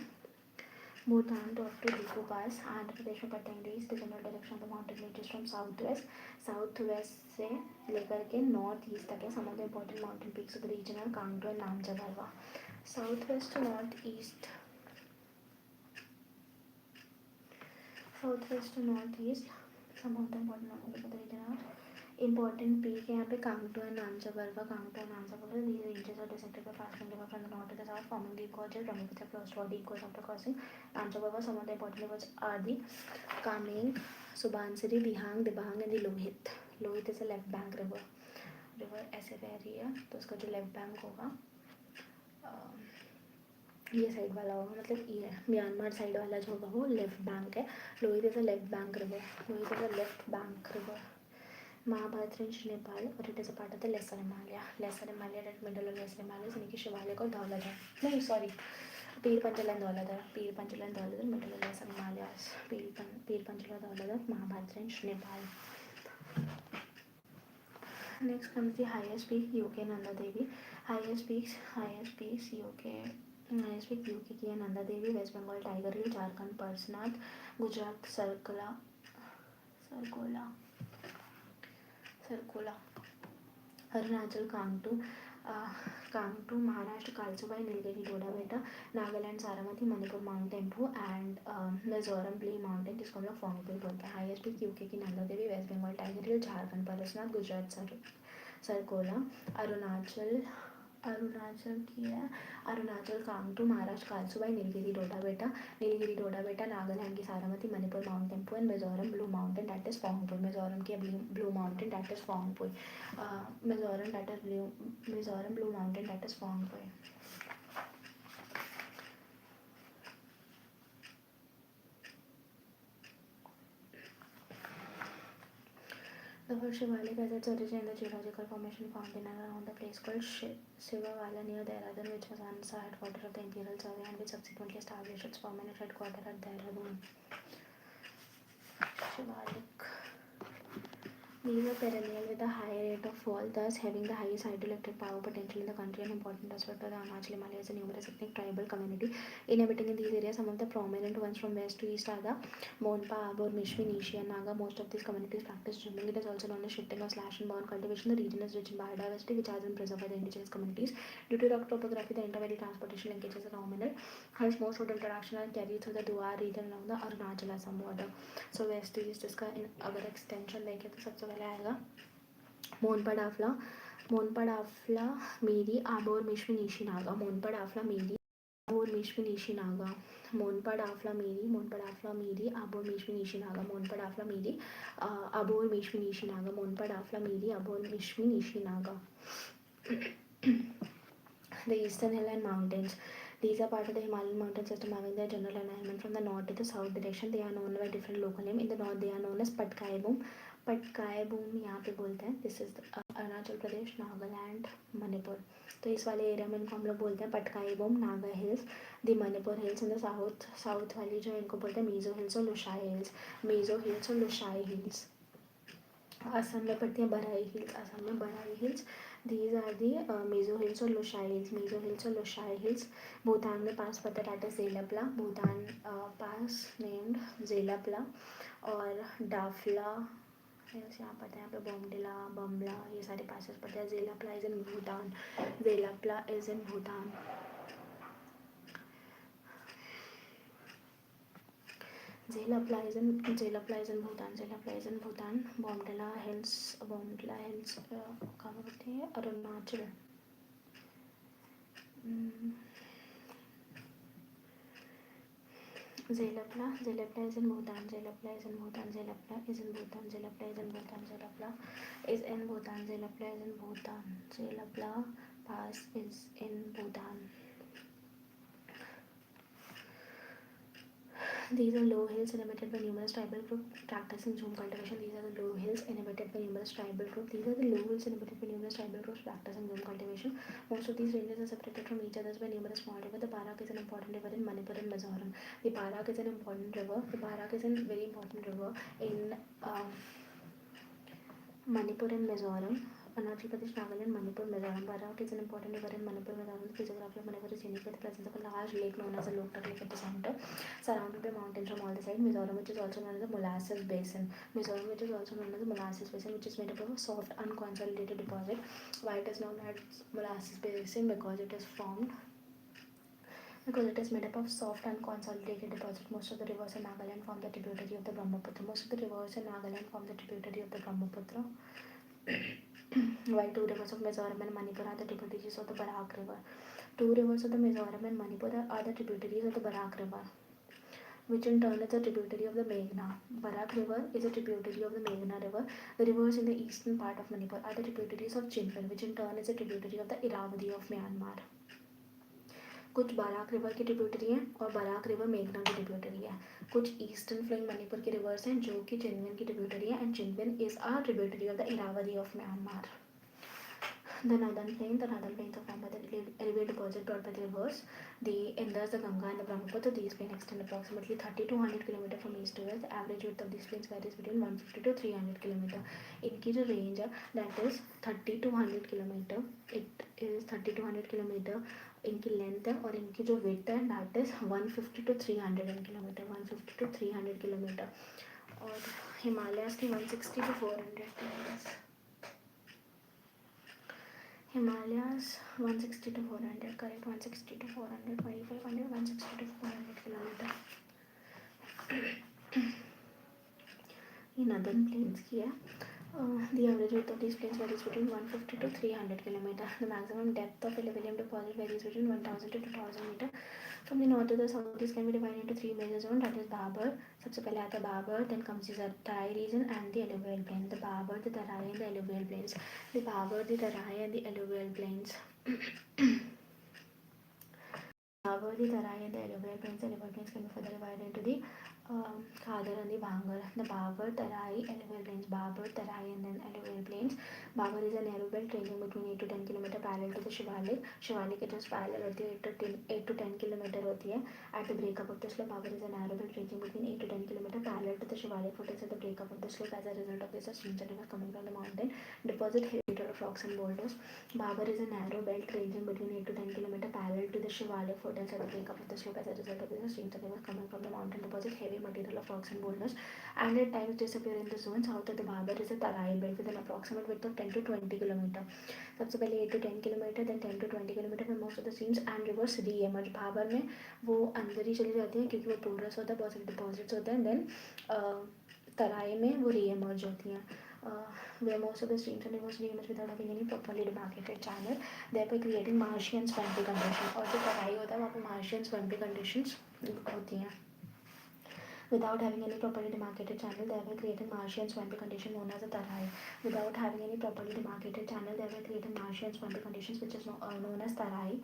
Speaker 1: Bhutan to up to Thiru Pass. Andhra Pradesh में पड़ते हैं east. The general direction of the mountain ranges from southwest से लेकर के north east तक है. Some of the important mountain peaks of the region are Kangto and Namcha Barwa. Southwest to northeast. Southwest to northeast, some of the important mountain peaks of the region are important peak. यहाँ पे Kangto and नामचा Barva. Kangto and नामचा Barva, these ranges are dissected by passing river from the north to the south, forming deep gorges. Brahmaputra flows through deep gorge after crossing नामचा Barva. Some of the important rivers are the Kameng, Subansiri, Dihang, Dibang and the Lohit. Lohit is a left bank river. ऐसे बह रही है तो उसका जो left bank होगा ये side वाला होगा, मतलब ये म्यांमार साइड वाला जो होगा वो लेफ्ट बैंक है. Lohit is a left bank river. Lohit is a left bank river. Mahabharat range Nepal और it is a part of the lesser Himalaya. Lesser Himalaya that middle of lesser Himalaya यानी कि शिवालिक और धौलाधर, नहीं sorry, Pir Panjal and Dhauladhar. Pir Panjal and Dhauladhar middle of lesser Himalayas. Pir Panjal और Dhauladhar Mahabharat range Nepal. Next comes the highest peak, UK Nanda Devi. Highest peaks UK. Highest peak UK की है Nanda Devi. West Bengal Tiger Hill, Jharkhand Parasnath, Gujarat Sarkola, Arunachal Kangto, Maharashtra Kalsubai, Nilgiri Dodda Betta, Nagaland Saramati, Manipur Mount Tempu and Mizoram Blue Mountain जिसको हम लोग फोंगपुल बोलते हैं. हाईएस्ट पीक यूके की Nanda Devi, West Bengal Tiger Hill, Jharkhand Parasnath, Gujarat Sarkola, Arunachal की है अरुणाचल कांगटू, महाराष्ट्र कालसुबाई, नीलगिरी डोडा बेटा, नागालैंड की Saramati, Manipur Mount Tempu and Mizoram Blue Mountain that is Phawngpui. Mizoram की Blue Mountain that is Phawngpui. Mizoram Blue Mountain that is Phawngpui. The first Shivalik has its origin in the geological formation found in and around the place called Shivavala near Dehradun, which was once the headquarters of the Imperial Survey and which subsequently established its permanent headquarters at Dehradun. Shivalik. These are perennial with a high rate of fall, thus having the highest hydroelectric power potential in the country. An important aspect of the Arunachal Himalayas is a numerous ethnic tribal community inhabiting in these areas. Some of the prominent ones from west to east are the Monpa, Abor, Mishmi, Nishi and Naga. Most of these communities practice drilling. It is also known as shifting or slash and burn cultivation. The region is rich in biodiversity which has been preserved by the indigenous communities. Due to rock topography, the intervalley transportation linkages are nominal. Hence, most road interaction are carried through the Duar region along the Arunachal Assam border. So west to east इसका अगर extension देखें तो सबसे पहले आएगा मोनपा डाफला मेरी आबोर मिश्मी निशी नागा. मोनपा डाफला मेरी आबोर मिश्मी निशी नागा. मोनपा डाफला मेरी आबोर मिश्मी निशी नागा. मोनपा डाफला मेरी आबोर मिश्मी निशी नागा. मोनपा डाफला मेरी आबोर Mishmi Nishi Naga. The Eastern Highland Mountains. These are part of the Himalayan mountain system having their general alignment from the north to the south direction. They are known by different local names. In the north, they are known as Patkai Boom यहाँ पे बोलते हैं. This is Arunachal Pradesh, Nagaland, Manipur. तो इस वाले area में इनको हम लोग बोलते हैं Patkai Bum, Naga Hills, the Manipur Hills. In the south वाली जो इनको बोलते हैं मीजो हिल्स और लुशाई हिल्स. असम में पड़ती है बराई hills. These are the Mizo Hills or Lushai Hills. Bhutan में पास पड़ता है that is Zelapla. Bhutan pass named Zelapla और Dafla. यहाँ पड़ता है यहाँ पे बमला ये सारे पासेस पड़ते हैं. Zelapla is in Bhutan. Zelapla is in Bhutan. Bomdila Hills कहाँ पड़ती है? Arunachal. Zelapla is in Bhutan. Zelapla is in Bhutan. Zelapla Pass is in Bhutan. These are low hills inhabited by numerous tribal groups practicing zoom cultivation. These are the low hills inhabited by numerous tribal groups. These are the low hills inhabited by numerous tribal groups practicing zoom cultivation. Most of these ranges are separated from each other by numerous small rivers. The Barak is an important river in Manipur and Mizoram. The Barak is an important river. The Barak is a very important river in Manipur and Mizoram. Arunachal Pradesh, Nagaland, Manipur, Mizoram. Barak is an important river in Manipur, Mizoram. The physiography of Manipur is unique with the presence of a large lake known as a Loktak Lake at the center, surrounded by mountains from all the sides. Mizoram, which is also known as the Molasses Basin. Mizoram, which is also known as the Molasses Basin, which is made up of a soft, unconsolidated deposit. Why it is known as Molasses Basin? Because it is made up of soft unconsolidated deposit. Most of the rivers in Nagaland form the tributary of the Brahmaputra. While two rivers of Mizoram and Manipur are the tributaries of the Barak River. Two rivers of the Mizoram and Manipur are the tributaries of the Barak River, which in turn is a tributary of the Meghna. Barak River is a tributary of the Meghna River. The rivers in the eastern part of Manipur are the tributaries of Chinpan, which in turn is a tributary of the Irrawaddy of Myanmar. कुछ Barak river की tributary हैं और Barak river मेघना की tributary है. कुछ eastern flowing Manipur के reverse हैं जो कि चिनबिन की ट्रिब्यूटरी है, and Chindwin is a tributary of the Irrawaddy of Myanmar. The northern plains are formed by the elevated deposit brought by the rivers. The Indus, the Ganga and the Brahmaputra. These plains extend approximately 30 to 100 km from east to west. The average width of these plains varies between 150 to 300 km. इनकी जो range है that is 30 to 100 km. It is 30 to 100 km. इनकी length है और इनकी जो width है that is 150 to 300 km. 150 to 300 km. और हिमालयाज की 160 to 400 km. Himalayas 160 to 400, correct. 160 to 400, 2500, 160 to 400 km. In northern plains की है. The average width of these plains varies between 150 to 300 km. The maximum depth of alluvium deposit varies between 1000 to 2000 meter. From the north to the south, this can be divided into three major zones. That is Babur. सबसे पहले आता है Babur, then comes the Tarai region and the alluvial plains. The Babur, the Tarai and the alluvial plains. The Babur, the Tarai and the alluvial plains. Babur, the Tarai and the alluvial plains. The alluvial plains can be further divided into the Khadar and the Bhangar. The Babur, Tarai, alluvial plains. Babur, Tarai and then alluvial plains. Babur is a narrow belt ranging between 8 to 10 km parallel to the Shivalik. Shivalik it is parallel होती है 8 to 10 km होती है. At the breakup of the slope, Babur is a narrow belt ranging between 8 to 10 km parallel to the Shivalik foothills. At the breakup of the slope, as a result of this, a stream that was coming from the mountain deposit heavy of rocks and boulders. Babur is a narrow belt ranging between 8 to 10 km parallel to the Shivalik foothills. At the breakup of the slope, as a result of this, a stream that was coming from the mountain deposit heavy material of rocks and boulders, and at times disappear in the zone. South of the Babur is a Tarai belt with an approximate width of 10 to 20 km. सबसे पहले 8 to 10 km, then 10 to 20 km में most of the streams and rivers re-emerge. Babur में वो अंदर ही चली जाती हैं क्योंकि वो porous होता है, बहुत सारे deposits होते हैं. then तराई में वो re-emerge होती हैं. Where most of the streams and rivers re-emerge without having any properly demarcated channel, thereby creating marshy and swampy conditions. और जो तराई होता है वहाँ पे marshy and swampy conditions होती हैं. Without having any properly demarcated channel, thereby creating marshy and swampy condition known as a tarai. Without having any properly demarcated channel, thereby creating marshy and swampy conditions which is known as tarai.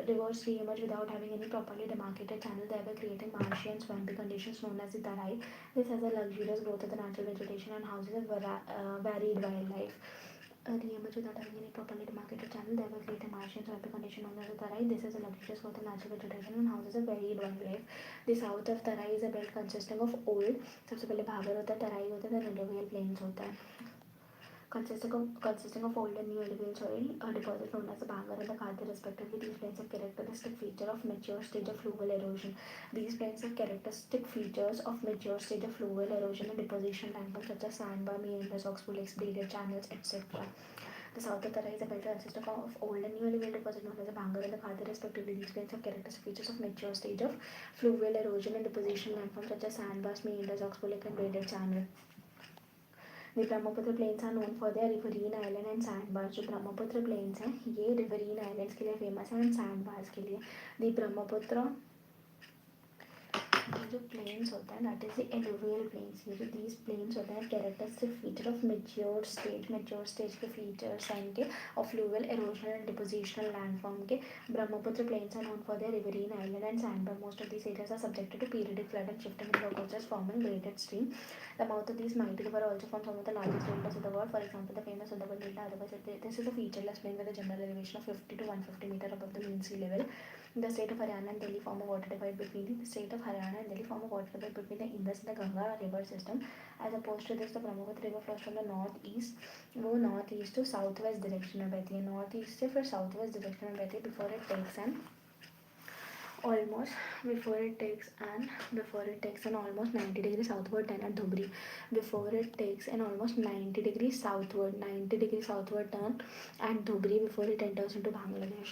Speaker 1: Rivers re-emerge without having any properly demarcated channel, thereby creating marshy and swampy conditions known as the tarai. This has a luxurious growth of the natural vegetation and houses a varied wildlife. Re-emerge without having any properly demarcated channel, thereby creating marshy and swampy condition known as the tarai. This is a luxurious growth of natural vegetation and houses a varied wildlife. The south of tarai is a belt consisting of old. सबसे पहले भाबर होता है, तराई होता है, then alluvial plains होता है. Consisting of old and new alluvial soil deposits known as the Bhangar and the Khadar respectively. These plains have characteristic feature of mature stage of fluvial erosion. These plains have characteristic features of mature stage of fluvial erosion and deposition landforms such as sandbar, meanders, oxbow lakes, braided channels, etc. The south of Tarai is a belt consisting of old and new alluvial deposits known as the Bhangar and the Khadar respectively. These plains have characteristic features of mature stage of fluvial erosion and deposition landforms such as sandbars, meanders, oxbow lake and braided channel. The Brahmaputra plains are known for their riverine island and sandbars. जो Brahmaputra plains हैं ये riverine islands के लिए famous है and sandbars के लिए. The Brahmaputra जो plains होता है that is the alluvial plains. ये जो दीज प्लेन्स होते हैं characteristic feature of mature stage के फीचर्स हैं इनके of fluvial erosional and depositional landform के. Brahmaputra plains are known for their riverine island and sandbar. Most of these areas are subjected to periodic flood and shifting in local coasts forming braided stream. The mouth of these mighty river also forms some of the largest deltas in the world. For example, the famous Sundarban Delta. Otherwise, this is a featureless plain with a general elevation of 50 to 150 meter above the mean sea level. The state of Haryana and Delhi form a water divide between the state of Haryana and Delhi form a water divide between the Indus and the Ganga river system. As opposed to this, the Brahmaputra river flows from the northeast, वो northeast to southwest direction में बहती है. northeast से फिर southwest direction में बहती है before it takes an almost 90 degrees southward turn at Dhubri. Before it takes an almost 90 degrees southward turn at Dhubri before it enters into Bangladesh.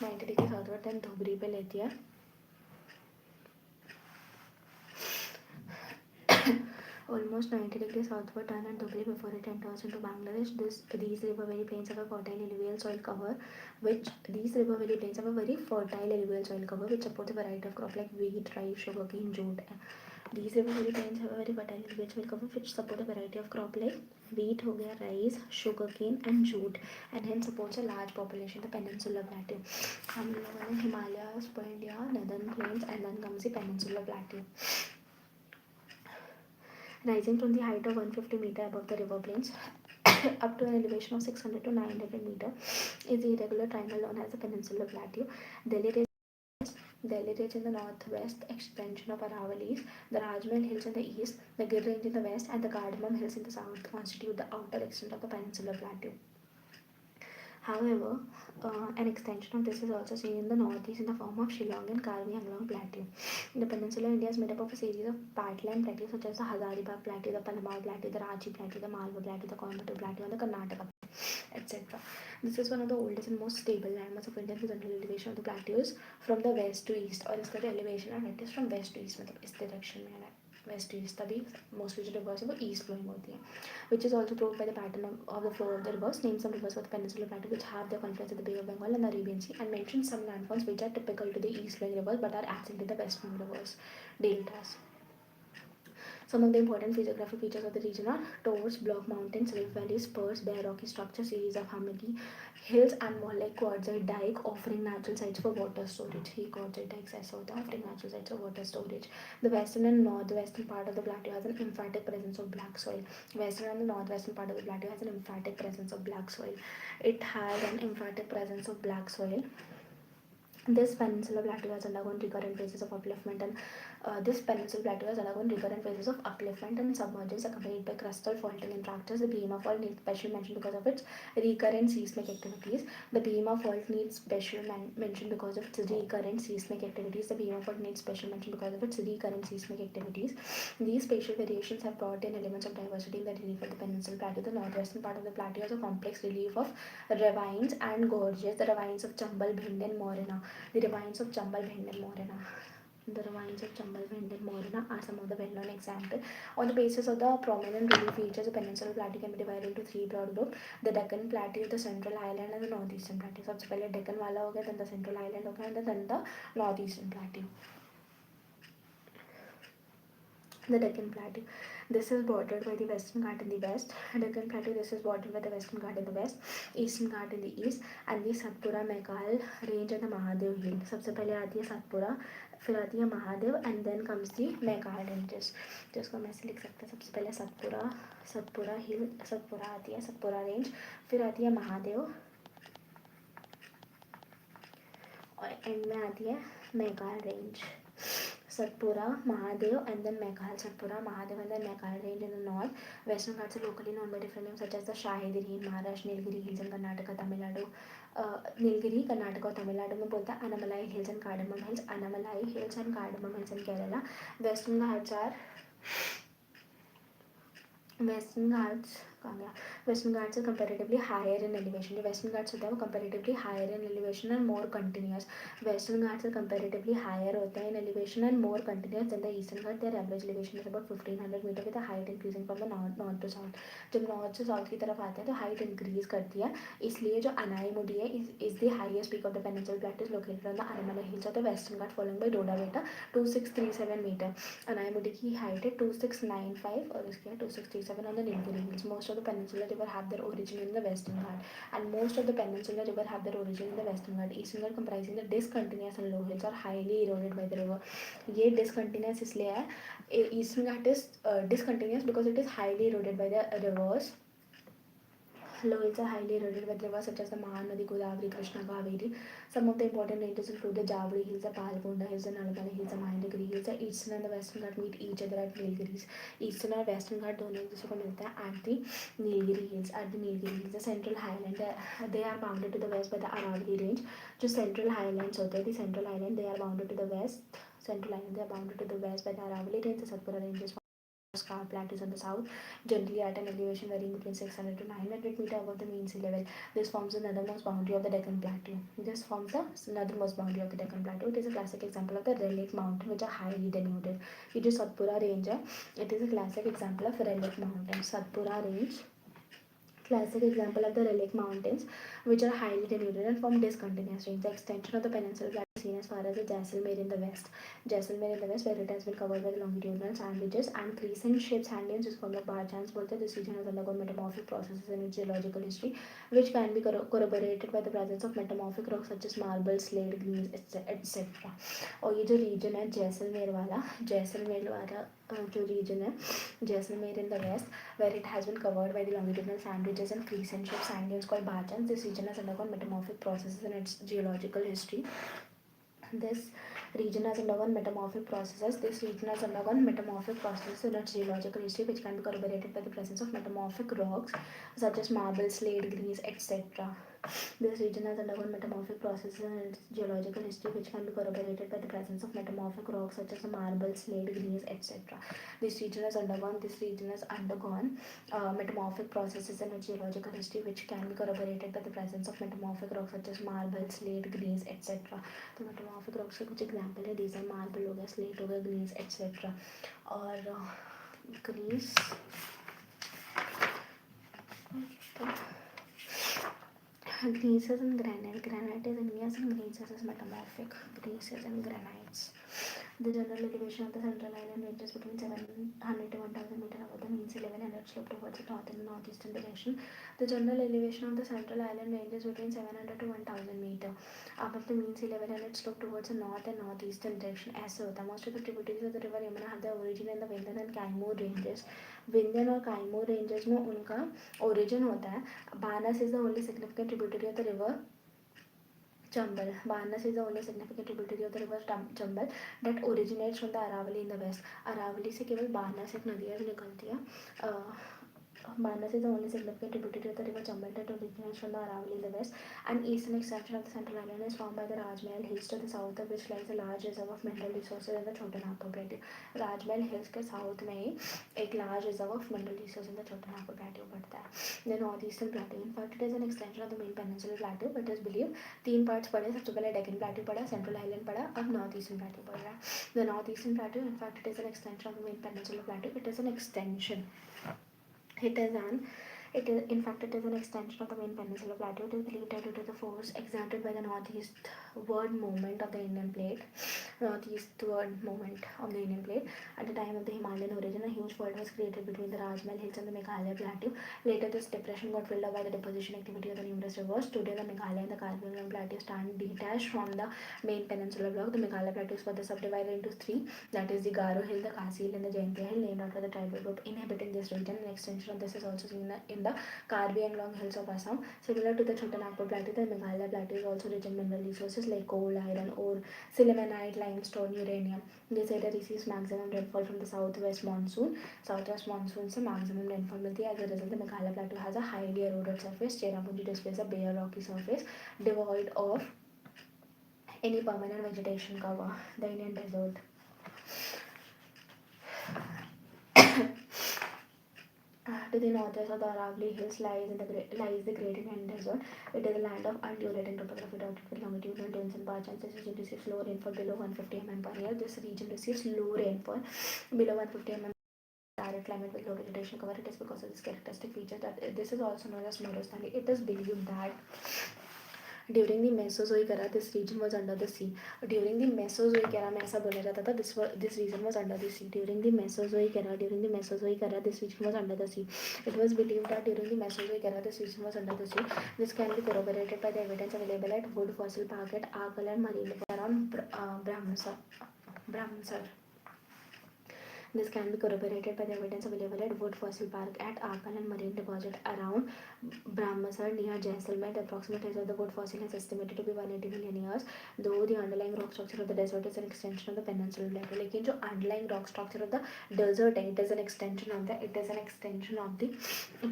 Speaker 1: 90 degrees southward turn Dhubri पे लेती है. Almost 90 degrees southward turn at Dhubri before it enters into Bangladesh. These river valley plains have a fertile alluvial soil cover, which supports a variety of crops like wheat, rice, sugarcane, jute. These river valley plains have a very fertile alluvial soil cover which support a variety of crop like wheat, हो गया, rice, sugarcane and jute, and hence supports a large population. The Peninsular plateau. हम लोगों ने Himalayas पढ़ लिया, northern plains, and then comes the Peninsular plateau. Rising from the height of 150 meter above the river plains up to an elevation of 600 to 900 meter is the irregular triangle known as the Peninsular Plateau. Delhi Ridge in the northwest extension of Aravallis, the Rajmahal Hills in the east, the Gir Range in the west, and the Cardamom Hills in the south constitute the outer extent of the Peninsular Plateau. However, an extension of this is also seen in the northeast in the form of Shillong and Karbi Anglong Plateau. The peninsular India is made up of a series of parkland plateaus such as the Hazaribagh Plateau, the Palamau Plateau, the Ranchi Plateau, the Malwa Plateau, the Coimbatore Plateau, and the Karnataka, etc. This is one of the oldest and most stable landmass of India. The general elevation of the plateaus from the west to east, or इसका जो elevation है it is from west to east, मतलब इस direction में है west to east. तभी mostly जो rivers है वो east flowing होती है, which is also proved by the pattern of the flow of the rivers. Name some rivers for the peninsular plateau which have their confluence at the Bay of Bengal and the Arabian Sea, and mention some landforms which are typical to the east flowing rivers but are absent in the west flowing rivers deltas. Some of the important physiographic features of the region are tors, block mountains, rift valleys, spurs, bare rocky structures, series of hummocky hills, and more like quartzite dike offering natural sites for water storage. He quartzite dikes ऐसा होता है offering natural sites for water storage. The western and northwestern part of the plateau has an emphatic presence of black soil. Western and the northwestern part of the plateau has an emphatic presence of black soil. It has an emphatic presence of black soil. This peninsular plateau has undergone recurrent phases of upliftment and submergence accompanied by crustal faulting and fractures. The Bhima fault needs special mention because of its recurrent seismic activities. The Bhima fault needs special mention because of its recurrent seismic activities. These spatial variations have brought in elements of diversity in the relief of the peninsular plateau. The northwestern part of the plateau has a complex relief of ravines and gorges. The ravines of Chambal, Bhind and Morena. The ravines of Chambal, Bhind and Morena are some of the well-known examples. On the basis of the prominent relief features, the peninsular plateau can be divided into three broad groups: the Deccan Plateau, the Central Highland, and the Northeastern Plateau. सबसे पहले Deccan वाला हो गया, then the Central Highland हो गया, and then the Northeastern Plateau. The Deccan Plateau. This is bordered by the Western Ghat in the west. Deccan Plateau. This is bordered by the Western Ghat in the west, Eastern Ghat in the east, and the Satpura Meghal range and the Mahadev hill. सबसे पहले आती है Satpura, फिर आती है Mahadev, and then comes the Meghal ranges. जिसको हम ऐसे लिख सकते हैं, सबसे पहले सतपुरा हिल, सतपुरा आती है, सतपुरा रेंज, फिर आती है महादेव, और एंड में आती है मेघाल range. Satpura, Mahadev, and then Meghal. Satpura, Mahadev, and then Meghal range in the north. Western Ghats are locally known by different names such as the Shahidri in Maharashtra, Nilgiri Hills in Karnataka, Tamil Nadu. Nilgiri, Karnataka और तमिलनाडु में बोलता है. Annamalai Hills and Cardamom Hills. Annamalai Hills and Cardamom Hills in Kerala. Western Ghats Western Ghats are comparatively higher in elevation. The Western Ghats होता है वो comparatively higher in elevation and more continuous. Western Ghats are comparatively higher होता है in elevation and more continuous than the Eastern Ghats. Their average elevation is about 1500 meter with the height increasing from the north to south. जब north से south की तरफ आते हैं तो height increase करती है, इसलिए जो Anaimudi है is the highest peak of the Peninsular Plateau is located on the Arunachal hills of the Western Ghats, following by Doda Beta 2637 meter. Anaimudi की height है 2695 और इसकी है 2637 on the Nilgiri hills. Most of the Peninsular river have their origin in the Western Ghats, and most of the Peninsular river have their origin in the Western Ghats. Eastern Ghats comprising the discontinuous and low hills are highly eroded by the river. ये discontinuous इसलिए है, Eastern Ghats is discontinuous because it is highly eroded by the rivers. Low hills are highly eroded with rivers such as the Mahanadi, Godavari, Krishna, Kaveri. Some of the important ranges include the Jabri Hills, the Palgonda Hills, the Nalabala Hills, the Mahendagiri Hills. The Eastern and the Western Ghat meet each other at Nilgiris. Eastern और Western Ghat दोनों एक दूसरे को मिलता है at the Nilgiri Hills. At the Nilgiri Hills, the Central Highland, they are bounded to the west by the Aravalli Range. जो Central Highlands होते हैं, the Central Highland, they are bounded to the west. Central Highland, they are bounded to the west by the Aravalli Range. The Satpura Range is scarp plateaus on the south, generally at an elevation varying between 600 to 900 meter above the mean sea level. This forms the northernmost boundary of the Deccan Plateau. This forms the northernmost boundary of the Deccan Plateau. It is a classic example of the relic mountain, which are highly denuded. It is Satpura Range. It is a classic example of relic mountain. Satpura Range, classic example of the relic mountains, which are highly denuded and form discontinuous range. The extension of the Peninsular Plateau is seen as far as the Jaisalmer in the west. Jaisalmer in the west, where it has been covered by the longitudinal sand ridges and crescent shaped sand dunes, is formed of Barchans. Both this region has undergone metamorphic processes in its geological history, which can be corroborated by the presence of metamorphic rocks such as marble, slate, greens, etc. और ये जो region है जैसलमेर वाला जो region है Jaisalmer in the west, where it has been covered by the longitudinal sand ridges and crescent shaped sand dunes called Barchans. This region has undergone metamorphic processes in its geological history. This region has undergone metamorphic processes. This region has undergone metamorphic processes in its geological history, which can be corroborated by the presence of metamorphic rocks such as marble, slate, greens, etc. This region has undergone metamorphic processes in its geological history, which can be corroborated by the presence of metamorphic rocks such as marble, slate, greens, etc. This region has undergone metamorphic processes in its geological history, which can be corroborated by the presence of metamorphic rocks such as marble, slate, greens, etc. तो metamorphic rocks के कुछ example है, these are marble हो गया, slate हो गया, greens, etc. और greens Gneisses and granite. Granite is igneous and gneisses is metamorphic. Gneisses and granites. The general elevation of the Central Island ranges between 700 to 1000 meter above the mean sea level and it slopes towards the north and northeastern direction. The general elevation of the Central Island ranges between 700 to 1000 meter above the mean sea level and it slopes towards the north and northeastern direction. ऐसे होता है. Most of the tributaries of the river Yamuna have their origin in the Vindhyan and Kaimur ranges. Vindhyan और Kaimur ranges में उनका origin होता है. Banas is the only significant tributary of the river Chambal. Banas is the only significant tributary of the river Chambal that originates from the Aravalli in the west. Aravalli से केवल बारनास एक नदी है जो निकलती है. Banas is the only significant tributary of the river Chambal that originates from the Aravalli in the west. An eastern extension of the Central Island is formed by the Rajmahal Hills, to the south of which lies a large reserve of mineral resources in the Chotanagpur Plateau. Rajmahal Hills के south में ही एक large reserve of mineral resources in the Chotanagpur Plateau पड़ता है. The northeastern plateau, in fact, it is an extension of the main peninsular plateau, but is believed तीन parts पड़े. सबसे पहले Deccan Plateau पड़ा, Central Highland पड़ा, अब northeastern plateau पड़ रहा है. The northeastern plateau, in fact, it is an extension of the main peninsular plateau. It is an extension. It is an extension of the main peninsular plateau. It is believed that due to the force exerted by the northeastward movement of the Indian plate, at the time of the Himalayan origin, a huge fold was created between the Rajmahal Hills and the Meghalaya plateau. Later, this depression got filled up by the deposition activity of the numerous rivers. Today, the Meghalaya and the Karbi plateau stand detached from the main peninsular block. The Meghalaya plateau is further subdivided into three, that is the Garo Hill, the Khasi Hill, and the Jaintia Hill, named after the tribal group inhabiting this region. An extension of this is also seen in the Karbi and Long Hills of Assam. Similar to the Chotanagpur Plateau, the Meghalaya Plateau is also rich in mineral resources like coal, iron ore, sillimanite, limestone, uranium. This area receives maximum rainfall from the southwest monsoon. Southwest monsoon से maximum rainfall मिलती है. As a result, the Meghalaya Plateau has a highly eroded surface. Cherrapunji displays a bare rocky surface devoid of any permanent vegetation cover. The Indian desert. To the northwest of the Aravalli Hills lies the Great Indian Desert. It is a land of undulating topography dotted with longitudinal dunes and bar chances. This region receives low rainfall below 150 mm per year. This region receives low rainfall below 150 mm. Arid climate with low vegetation cover. It is because of this characteristic feature that this is also known as Morostani. It is believed that during the Mesozoic era, this region was under the sea. During the Mesozoic era में ऐसा बोला जाता था this region was under the sea. During the Mesozoic era, this region was under the sea. It was believed that during the Mesozoic era, this region was under the sea. This can be corroborated by the evidence available at Wood Fossil Park at Arunachal and Marine around Brahmansar. This can be corroborated by the evidence available at Wood Fossil Park at Arunachal and Marine Deposit around Brahmasar near Jaisalmer. The approximate age of the wood fossil is estimated to be 180 million years, though the underlying rock structure of the desert is an extension of the peninsular plateau. लेकिन जो underlying rock structure of the desert है, it is an extension of the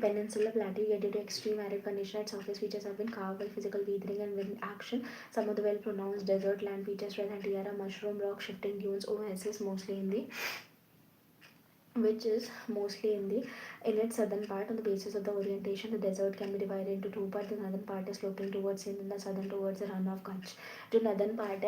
Speaker 1: peninsular plateau. Yet due to extreme arid condition and surface features have been carved by physical weathering and wind action. Some of the well-pronounced desert land features present here are mushroom rock, shifting dunes, oases, mostly in its southern part. On the basis of the orientation, the desert can be divided into two parts. The northern part is sloping towards Sindh and the southern towards the run of Kutch. The northern part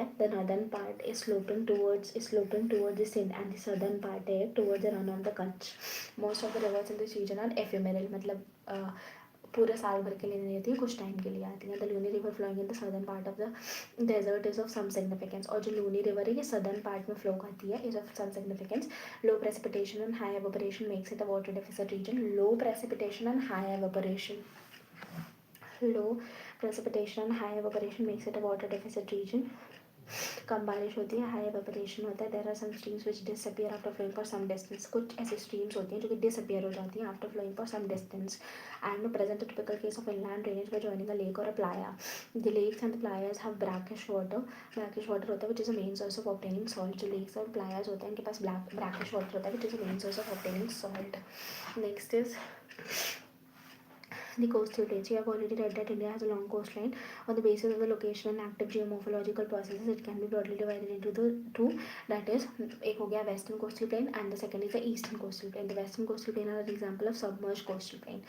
Speaker 1: is sloping towards the Sindh and the southern part is towards the run of the Kutch. Most of the rivers in this region are ephemeral, मतलब पूरे साल भर के लिए नहीं आती है, कुछ टाइम के लिए आती है. The Luni river flowing in the southern part of the desert is of some significance. और जो लूनी रिवर है ये सदर्न पार्ट में फ्लो करती है, is of some significance. Low precipitation and high evaporation makes it a water deficit region. Low precipitation and high evaporation makes it a water deficit region. कम बारिश होती है, हाई एवापोरेशन होता है. There are some streams which disappear after flowing for some distance. कुछ ऐसी streams होती हैं जो कि डिसअपियर हो जाती हैं after flowing for some distance. And present a typical case of inland drainage by joining a lake और a playa. The lakes and the playas have brackish water होता है which is a main source of obtaining salt. जो lakes और playas होते हैं इनके पास brackish water होता है which is a main source of obtaining salt. Next is the coastal plains. We have already read that India has a long coastline. On the basis of the location and active geomorphological processes, it can be broadly divided into the two. That is, एक हो गया western coastal plain and the second is the eastern coastal plain. The western coastal plain are an example of submerged coastal plain.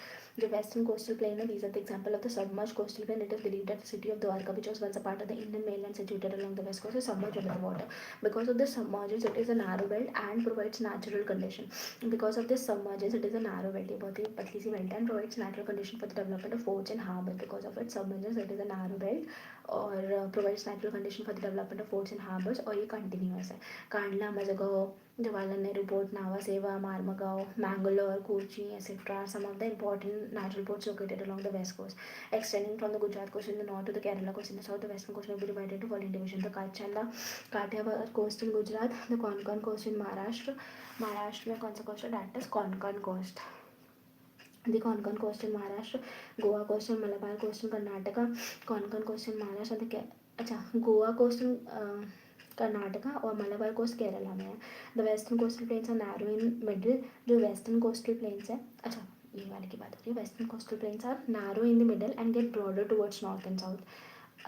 Speaker 1: The western coastal plain, these are the example of the submerged coastal plain. It is believed that the city of Dwarka, which was once a part of the Indian mainland situated along the west coast, is submerged under water. Because of this submergence, it is a narrow belt and provides natural condition. Because of this submergence, it is a narrow belt. ये बहुत ही पतली सी belt and provides natural condition for the development of forts and harbour. Because of its submergence, it is a narrow belt और provides natural condition for the development of forts and harbours. और ये continuous है. Kandla, Mazagaon, Jawaharlal Nehru port, नावा सेवा, मारमगांव, Mangalore, Kochi, etc. are some of the important natural ports located along the west coast. Extending from the Gujarat coast in the north to the Kerala coast in the south, the western coast may be divided into following divisions: the Kutch and the Kathiawar coast in Gujarat, the Konkan coast in Maharashtra. Maharashtra में कौन सा coast है? That is Konkan coast. The Konkan coast in Maharashtra, Goa coast in Malabar coast in Karnataka, Konkan coast in Maharashtra. अच्छा, Goa coast इन कर्नाटका और Malabar coast Kerala में है. The western coastal plains are narrow in middle. जो western coastal plains है, अच्छा ये वाले की बात हो रही है. Western coastal plains are narrow in the middle and get broader towards north and south.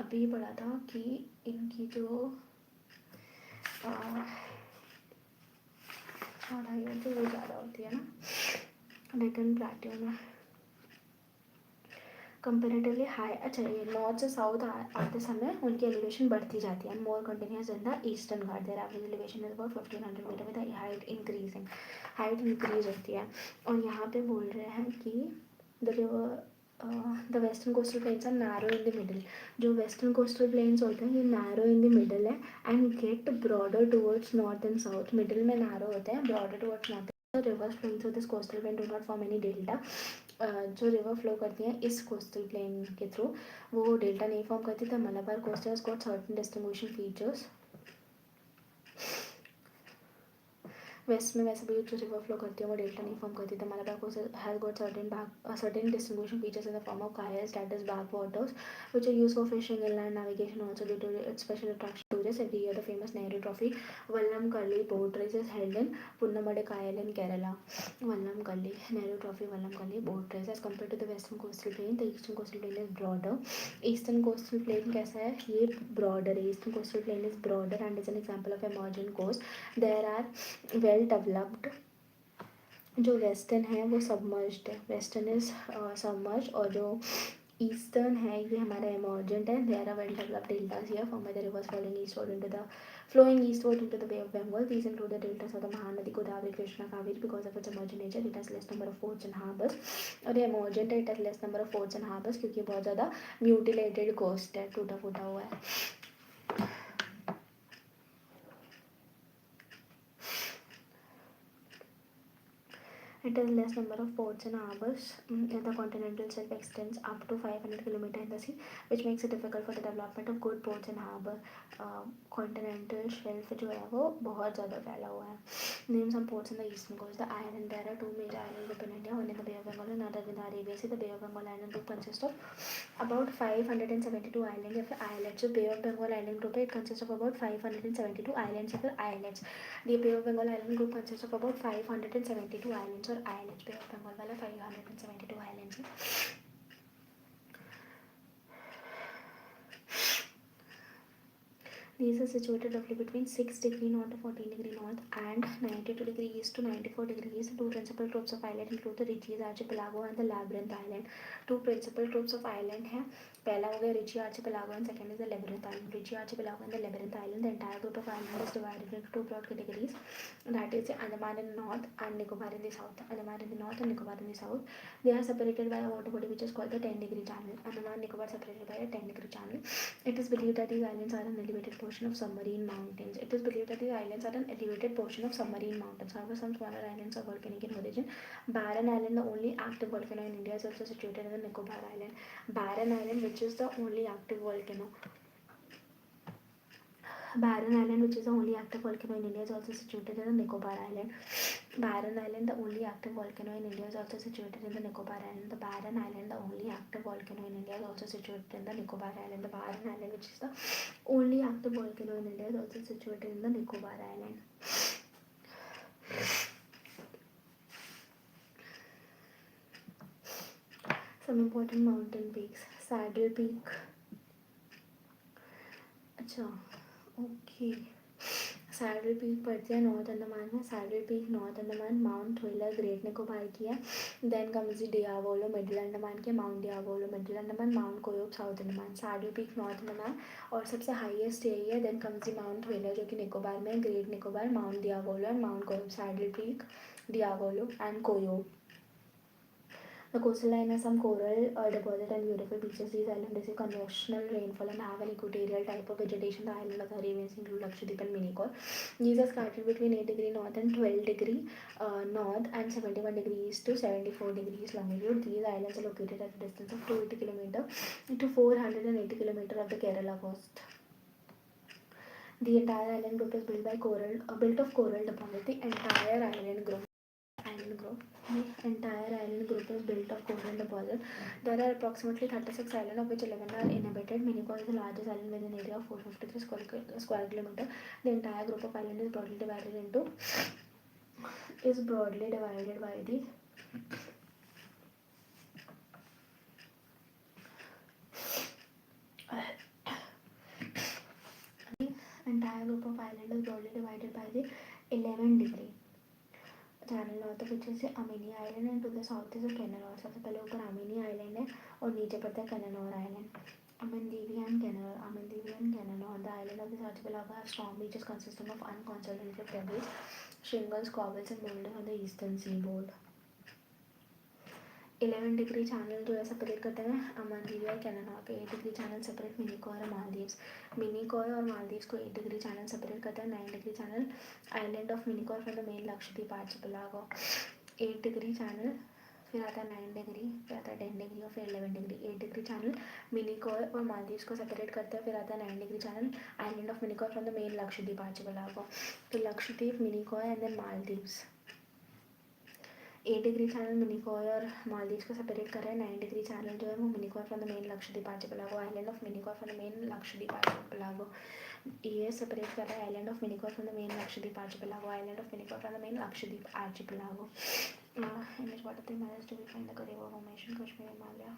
Speaker 1: अभी पढ़ा था कि इनकी जो चौड़ाई होती है वो ज़्यादा होती है ना डेक्कन प्लेट्यू में कंपेरेटिवली हाई. अच्छा, ये नॉर्थ से साउथ आते समय उनकी एलिवेशन बढ़ती जाती है. More continuous in the Eastern Ghat. Their average elevation is about 1500 metre with height increase होती है. और यहाँ पे बोल रहे हैं कि the western coastal plains are narrow in the middle. जो वेस्टर्न कोस्टल प्लेन्स होते हैं ये नैरो इन द मिडिल है and get broader towards north and south. Middle में नैरो होते हैं, broader towards north. Rivers flowing through this coastal plain do not form any delta. जो river flow करती हैं इस कोस्टल प्लेन के through वो डेल्टा नहीं फॉर्म करती. The Malabar coast has got certain distinguishing features. West में वैसे भी जो रिवर फ्लो करती है वो डेल्टा नहीं फॉर्म करती. The Malabar coast has got certain distinguishing features in the form of kayals, that is backwaters, which are used for fishing, inland navigation. Also due to its special attraction tourists, every year the famous Nehru Trophy Vallamkalli boat race is held in Punnamade Kayal in Kerala. Vallamkalli Nehru Trophy Vallamkalli boat race. As compared to the western coastal plain, the eastern coastal plain is broader. Eastern coastal plain कैसा है? ये broader है. Eastern coastal plain is broader and is an example of emerging coast. There are well developed जो western है वो submerged है, western is submerge, और जो ईस्टर्न है ये हमारा इमर्जेंट है. There are well developed deltas here formed by the rivers flowing eastward into the Bay of Bengal. These include the deltas of the Mahanadi, Godavari, Krishna, Kaveri. Because of its emergent nature, it has less number of ports and harbors. और ये emergent है, it has less number of ports and harbors क्योंकि बहुत ज़्यादा mutilated coast है, टूटा फूटा हुआ है. It has less number of ports and harbors. The continental shelf extends up to 500 km in the sea, which makes it difficult for the development of good ports and harbor. Continental shelf जो है वो बहुत ज़्यादा फैला हुआ है. Name some ports in the eastern coast. The island, there are two major island group in India, one in the Bay of Bengal and another in the Arabian Sea. The Bay of Bengal island group consists of about 572 islands. If islets, so Bay of Bengal island group it consists of about 572 islands. If islets, the Bay of Bengal island group consists of about 572 islands or islets. Bay of Bengal वाला 572 islands है. These are situated roughly between 6 degree north to 14 degree north and 92 degree east to 94 degree east. Two principal groups of island include the Ritchie's archipelago and the Labyrinth island. Two principal groups of island हैं. पहला हो गया Ritchie archipelago and second is the Labyrinth island. Ritchie archipelago and the Labyrinth island. The entire group of island is divided into two broad categories. That is the Andaman in the north and Nicobar in the south. Andaman in the north and Nicobar in the south. They are separated by a water body which is called the 10 degree channel. Andaman and Nicobar separated by a 10 degree channel. It is believed that these islands are an elevated portion of submarine mountains. It is believed that these islands are an elevated portion of submarine mountains. However, some smaller islands are volcanic in origin. Barren Island, the only active volcano in India, is also situated in the Nicobar Island. Barren Island, which is the only active volcano. Barren Island, which is the only active volcano in India, is also situated in the Nicobar Island. Barren Island, the only active volcano in India, is also situated in the Nicobar Island. The Barren Island, the only active volcano in India, is also situated in the Nicobar Island. The Barren Island, which is the only active volcano in India, is also situated in the Nicobar Island. Some important mountain peaks. Saddle Peak. अच्छा, okay. Saddle Peak पड़ती है North Andaman में. Saddle Peak North Andaman. Mount Wheeler Great Nicobar की है. Then comes Diavolo Middle Andaman की. Mount Diavolo Middle Andaman. Mount Koyob South Andaman. Saddle Peak North Andaman और सबसे highest यही है. देन कम्स माउंट व्हीलर जो कि निकोबार में. Great Nicobar, Mount Diavolo and Mount Koyob. Saddle Peak, Diavolo and Koyob. The coastal line has some coral deposit and beautiful beaches. These islands receive convectional rainfall and have an equatorial type of vegetation. The island of the Arabian Sea include Lakshadweep and Minikor. These are scattered between 8 degree north and 12 degree north and 71 degrees to 74 degrees longitude. These islands are located at a distance of 280 km to 480 km of the Kerala coast. The entire island group is built of coral deposit. The entire island group. The entire island group is built of coral deposit. There are approximately 36 islands, of which 11 are inhabited. Minikor is the largest island with an area of 453 square kilometer. The entire group of islands is broadly divided by the entire group of islands is broadly divided by the 11 degree channel north of which is Amini Island and to the south is Canara. सबसे पहले ऊपर Amini Island है और नीचे पड़ता है Canara Island. Amandevi and Canara. The island of this archipelago have strong beaches consisting of unconsolidated pebbles, shingles, cobbles and boulders on the eastern seaboard. 11 degree channel जो है सेपरेट करते हैं अमनदीवी और कैनाडा पे. 8 degree channel सेपरेट मिनिकॉय और मालदीव्स. मिनिकॉय और मालदीव्स को 8 degree channel separate करते हैं. 9 degree channel island of Minicoy from the main Lakshadweep archipelago. 8 degree channel, फिर आता है 9 degree, फिर आता है 10 degree और फिर 11 degree. 8 degree channel मिनिकॉय और मालदीव्स को सेपरेट करते हैं. फिर आता है 9 degree channel island of Minicoy from the main Lakshadweep archipelago. तो Lakshadweep, Minicoy and then Maldives. 8 degree channel Minicoy और मालदीव्स को सेपरेट कर रहा है. 9 degree channel जो है वो Minicoy from the main Lakshadweep archipelago. Island of Minicoy from the main Lakshadweep archipelago. ये सेपरेट कर रहा है island of Minicoy from the main Lakshadweep archipelago. Island of Minicoy from the main Lakshadweep archipelago. Image what are the Himalayas to be found in the Karbi formation, Kashmir, Himalaya.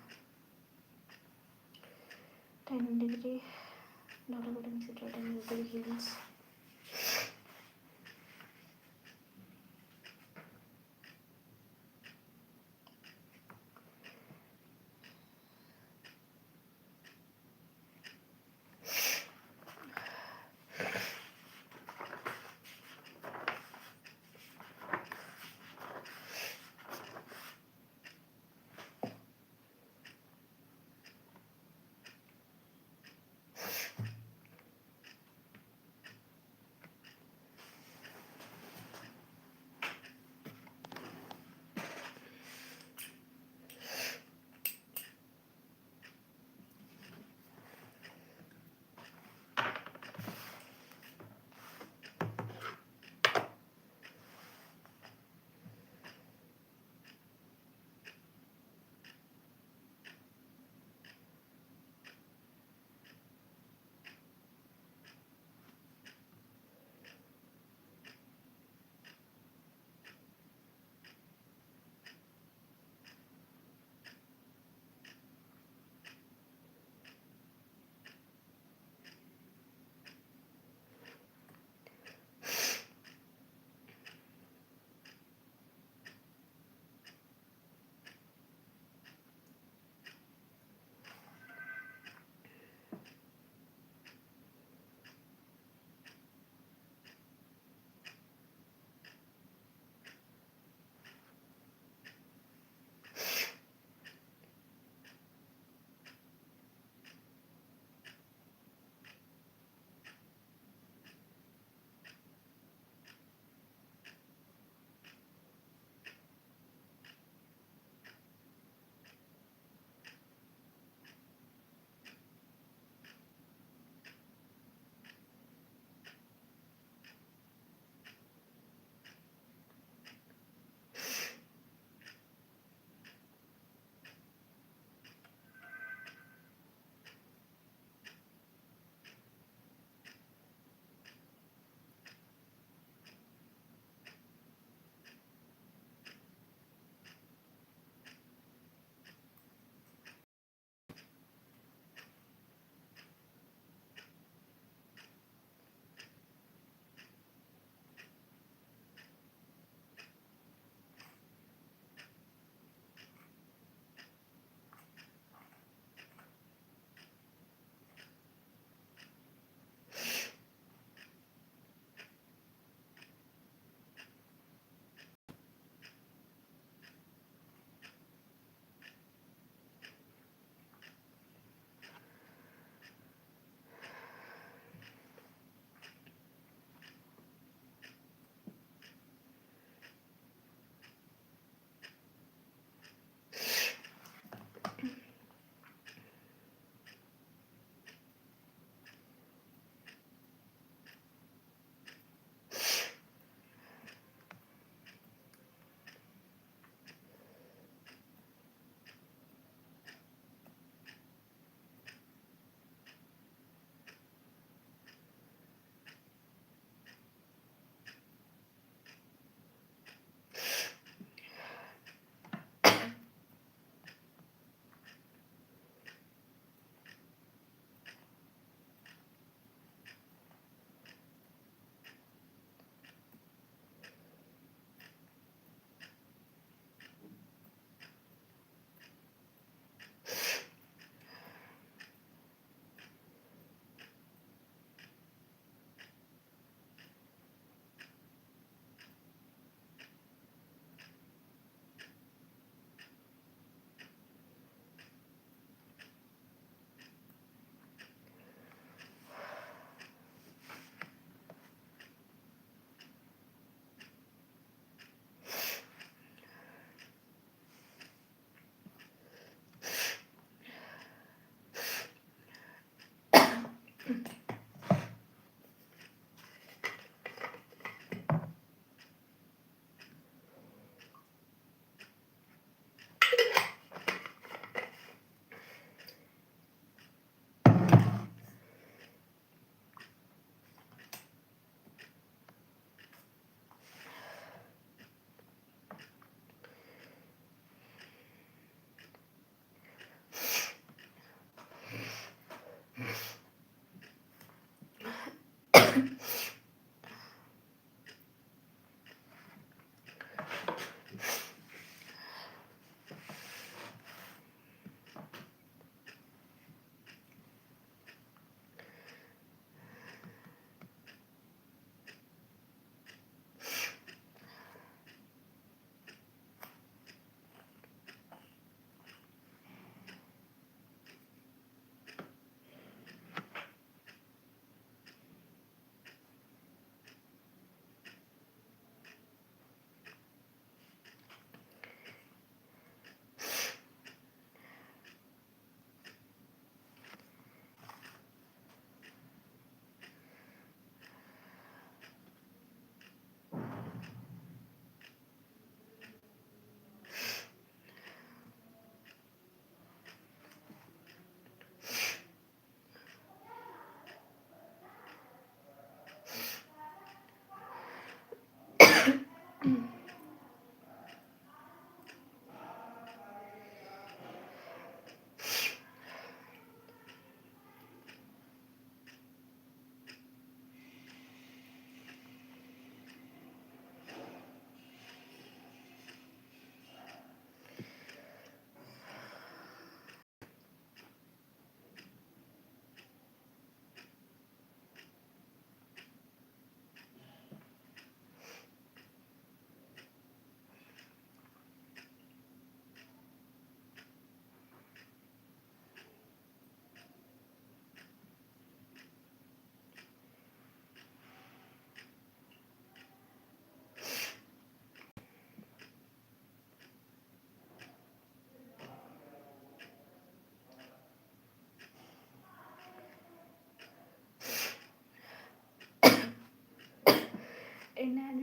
Speaker 1: 10 degree, lot of bottom situated in the hills.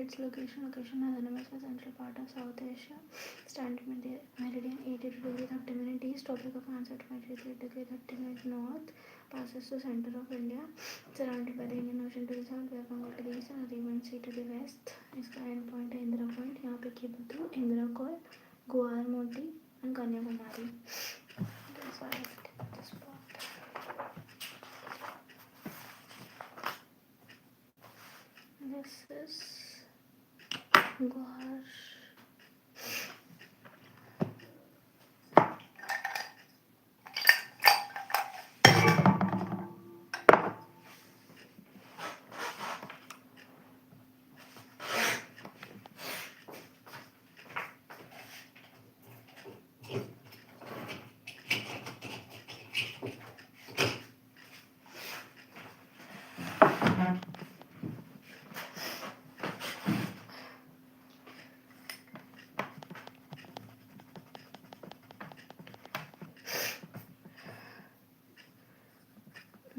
Speaker 1: its location has enormous the central part of South Asia. Standard meridian 82 degrees 30 minutes east, tropic of Cancer 23 degrees 30 minutes north, passes to center of India, surrounded by the Indian Ocean to the south, Bay of Bengal to the east, and Arabian Sea to the west. इसका and point है Indira point. यहाँ पे केबुतु, Indira call, गुआर मोटी and Kanyakumari. That's why I have this part. This is Guar.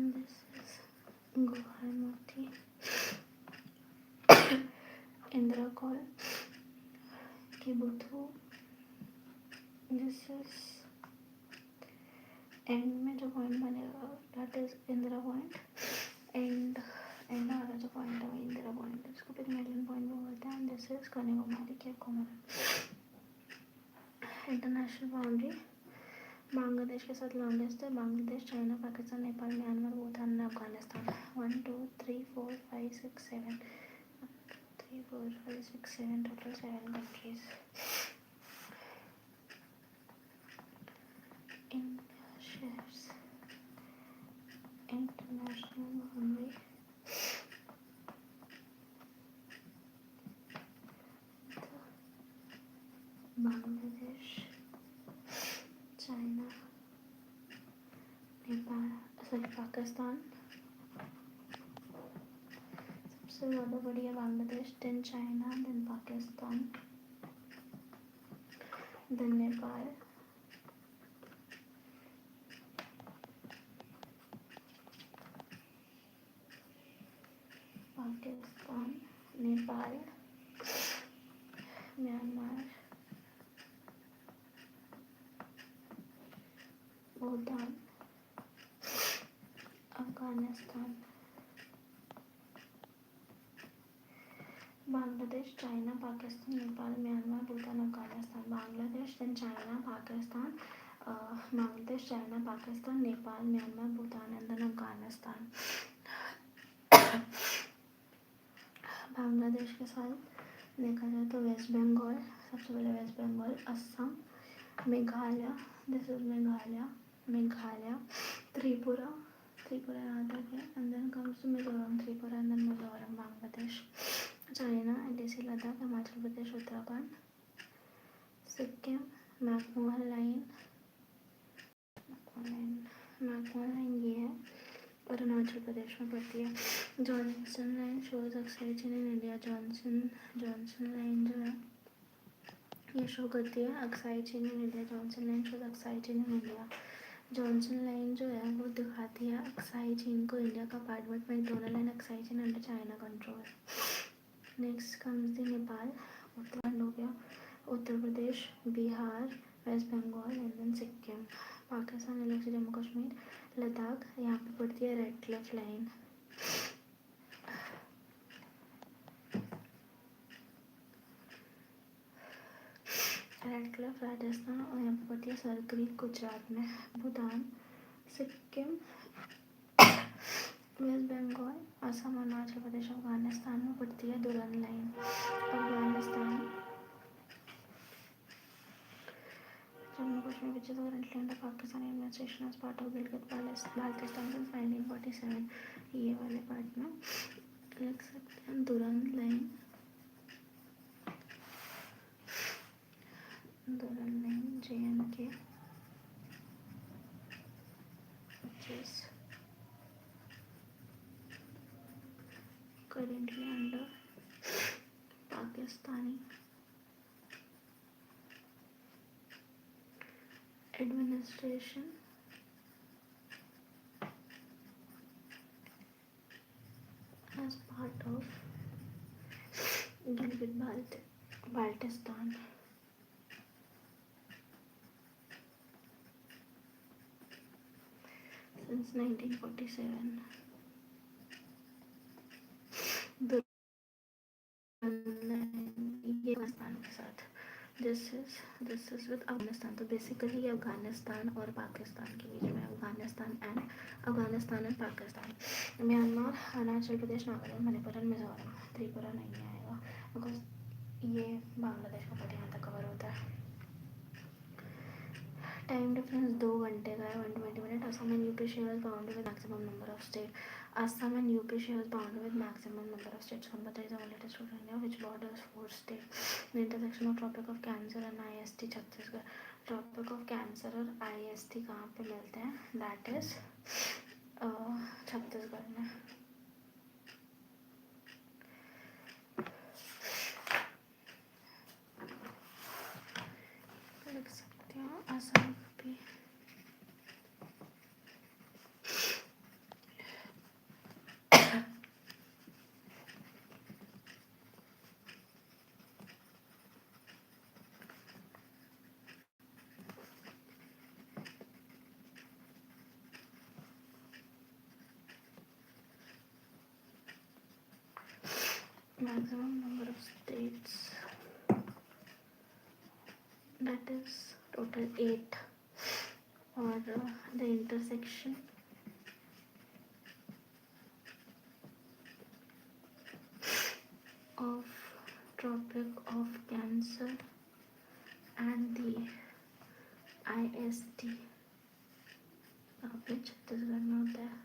Speaker 1: This is Guwahati, Indira Call, Kibuthu. This is and में जो point बनेगा that is Indira point. And वाला जो पॉइंट है वो इंदिरा पॉइंट है. इसको पिग्मेलियन पॉइंट बोलते हैं. This is Kanyakumari Cape Comorin. International boundary Bangladesh के साथ लॉन्गेस्ट है. Bangladesh, China, Pakistan, Nepal, Myanmar, Bhutan, Afghanistan. 1 2 3 4 5 6 7 3 4 5 6 7 total 7 countries. India shares international boundary Bangladesh, China, Nepal, Pakistan. सबसे ज़्यादा बड़ी है Bangladesh, then China, then Pakistan, then Nepal. Pakistan, Nepal, Myanmar, Bhutan, Afghanistan. Bangladesh, China, Pakistan, Nepal, Myanmar, Bhutan, Afghanistan. Bangladesh, then China, Pakistan, Bangladesh, China, Pakistan, Nepal, Myanmar, Bhutan and then Afghanistan. Bangladesh के साथ देखा जाए तो वेस्ट बंगाल सबसे पहले, वेस्ट बंगाल, असम, मेघालय, दिस इज मेघालय, त्रिपुरा यहाँ तक है. And then comes to Mizoram, Tripura and then Mizoram. Bangladesh, China, LAC, Ladakh, Himachal Pradesh, Uttarakhand, Sikkim, McMahon line ये है अरुणाचल प्रदेश में पड़ती है. Johnson line shows Aksai in India. Johnson line जो है ये शो करती है Aksai in India. Johnson line shows Aksai in India. Johnson line जो है वो दिखाती है ऑक्साइड चीन को इंडिया का part, but McDonald and Aksai Chin under China control. Next comes the Nepal. Uttarakhand हो गया, Uttar Pradesh, Bihar, West Bengal and then Sikkim. Pakistan, अलग से जम्मू कश्मीर, लद्दाख. यहाँ पे पड़ती है Radcliffe line. Radcliffe Rajasthan और यहाँ पे पड़ती है सर क्रीक गुजरात में. भूटान, सिक्किम, वेस्ट बंगाल, असम, अरुणाचल प्रदेश, अफगानिस्तान में पड़ती है Durand line. Afghanistan, Jammu Kashmir which is currently under Pakistan administration as part of Baltistan since 1947. ये वाले पार्ट में लिख सकते हैं दुरन line. JNK which is currently under Pakistani administration as part of Baltistan. Since 1947. ये अफगानिस्तान के साथ दिस इज विद अफगानिस्तान. तो बेसिकली ये अफगानिस्तान और पाकिस्तान के बीच में, Afghanistan and Pakistan. Myanmar, Arunachal Pradesh, Nagaland, Manipur and Mizoram. Tripura नहीं आएगा बिकॉज ये बांग्लादेश का पार्ट यहाँ तक कवर होता है. टाइम डिफरेंस 2 घंटे का है, 120 minute. Assam and UP shares boundary with maximum number of state. Assam and UP shares boundary with maximum number of states. Coimbatore is the only district in India which borders 4 states. The intersection of Tropic of Cancer and IST Chhattisgarh. Tropic of Cancer और IST कहाँ पे मिलते हैं? That is Chhattisgarh में. लिख सकते हो असम भी. Maximum number of states, that is total 8. or the intersection of Tropic of Cancer and the IST, which this is not there.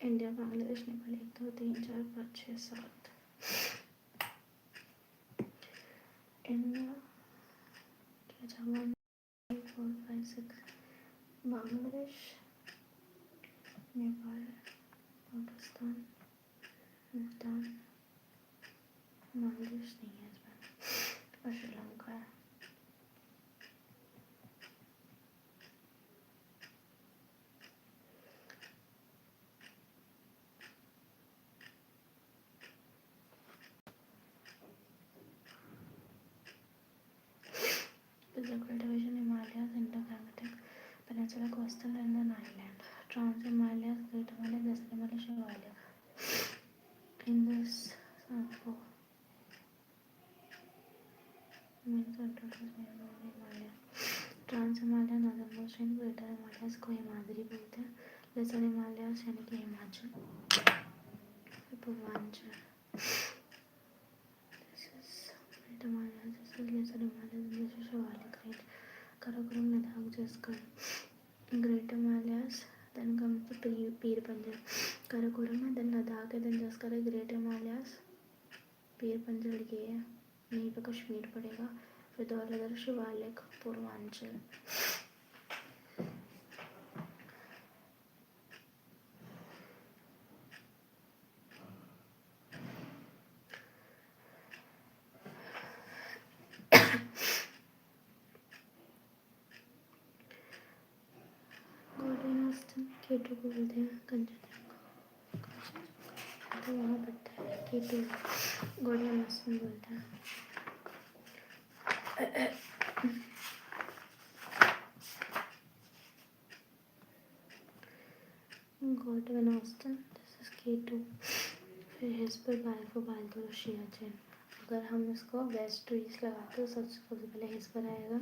Speaker 1: India, Bangladesh, Nepal 1 2 3 4 5 6 7. India 1 2 3 4 5 6. Bangladesh, Nepal, Pakistan, Bhutan, Bangladesh नहीं है इसमें, और श्रीलंका है. Physiographic division: Himalayas, Intergalactic, Peninsular, Coastal and an Island. Trans-Himalayas, Great Himalayas, Western Himalayas, Himalayas. In this sample, means Himalaya. Trans-Himalayan, northernmost range, Greater Himalayas को हिमाद्री बोलते हैं. Lesser Himalayas यानी कि Himachal, Purvanchal. Himalayas, this is Lesser Himalayas, this is Shivalik range. Karakoram, Ladakh, Jaskar. Great Himalayas, then comes the Pir Panjal. Karakoram है, then Ladakh है, then Jaskar है. Great Himalayas, पीर पंजल ये है, यहीं पे कश्मीर पड़ेगा. फिर और इधर शिवालिक, पूर्वांचल. केटू को बोलते हैं कंचनजंगा, तो वहाँ पड़ता है केटू, गोल्डन ऑस्टिन बोलते हैं. Godwin Austen, this is K two. फिर हिस्पर, बाल्फो, बाल्तोरा, सियाचिन. अगर हम इसको वेस्ट टू ईस्ट लगाते तो सबसे पहले हिस्पर आएगा.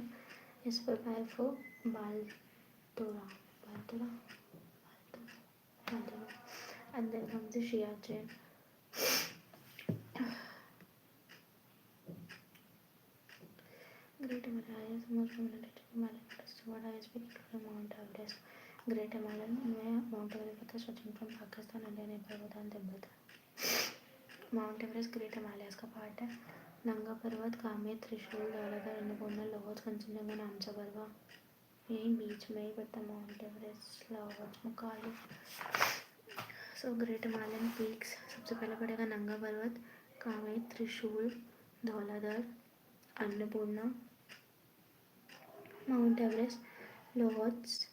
Speaker 1: हिस्पर, बाल्फो, Baltoro, and then comes the Siachen. Great Himalayas, most prominent Himalayan crest, what highest peak including Mount Everest. Great Himalayan में Mount Everest का stretching from Pakistan, India, Nepal, Bhutan, Tibet. Mount Everest Great Himalayas का part है. नंगा पर्वत, कामेत, त्रिशूल, धौलाधर, अन्नपूर्णा, लाहौल, कंचनजंगा, नामचा पर्वत यहीं बीच में ही पड़ता है. Mount Everest, Lahaul, Makalu. So Great Himalayan peaks, सबसे पहले पड़ेगा नंगा पर्वत, कामेट, त्रिशूल, धौलाधर, अन्नपूर्णा, माउंट एवरेस्ट, लोहट्स,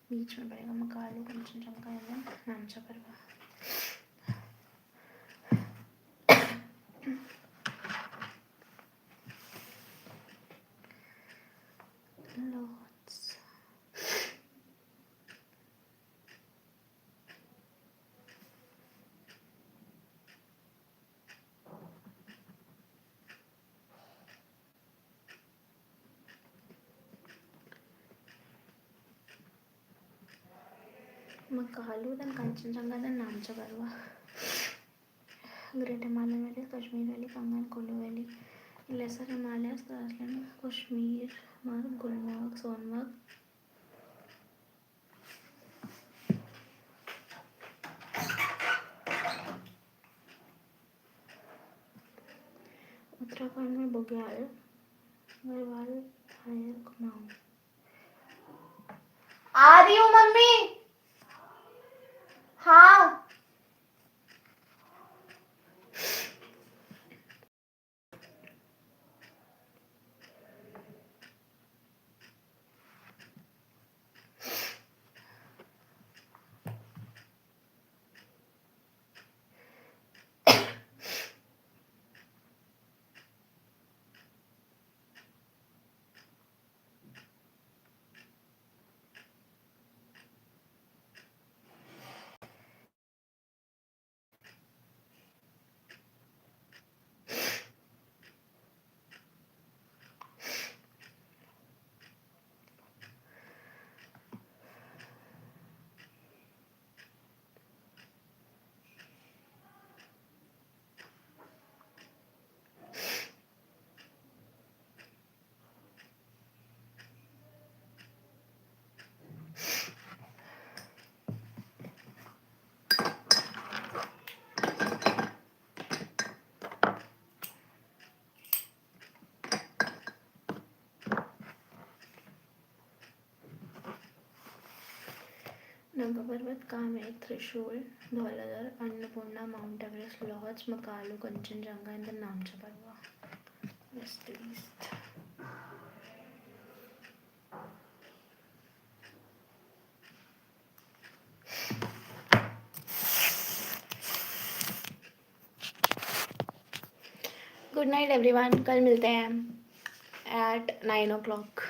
Speaker 1: बीच में पड़ेगा मकालू, कंचनजंगा एवं नामचा पर्वत। लोहट्स, मकालू, then कंचनजंगा, then नामचा पर्वत. Great Himalayan Valley, Kashmir Valley, Kangan, Kulu Valley, Lesser Himalayas, Darjeeling, Kashmir, Gulmarg, Sonmarg, Uttarakhand में बुग्याल, गढ़वाल, धायर, कुमाऊं.
Speaker 2: आ रही हूँ मम्मी. हाँ.
Speaker 1: नंगा Parbat, Kamet, Trishul, Dhauladhar, Annapurna, Mount Everest, Lhotse, Makalu, Kanchenjunga and the Namcha Parbat. West to east. Good night everyone. कल मिलते हैं at 9 o'clock.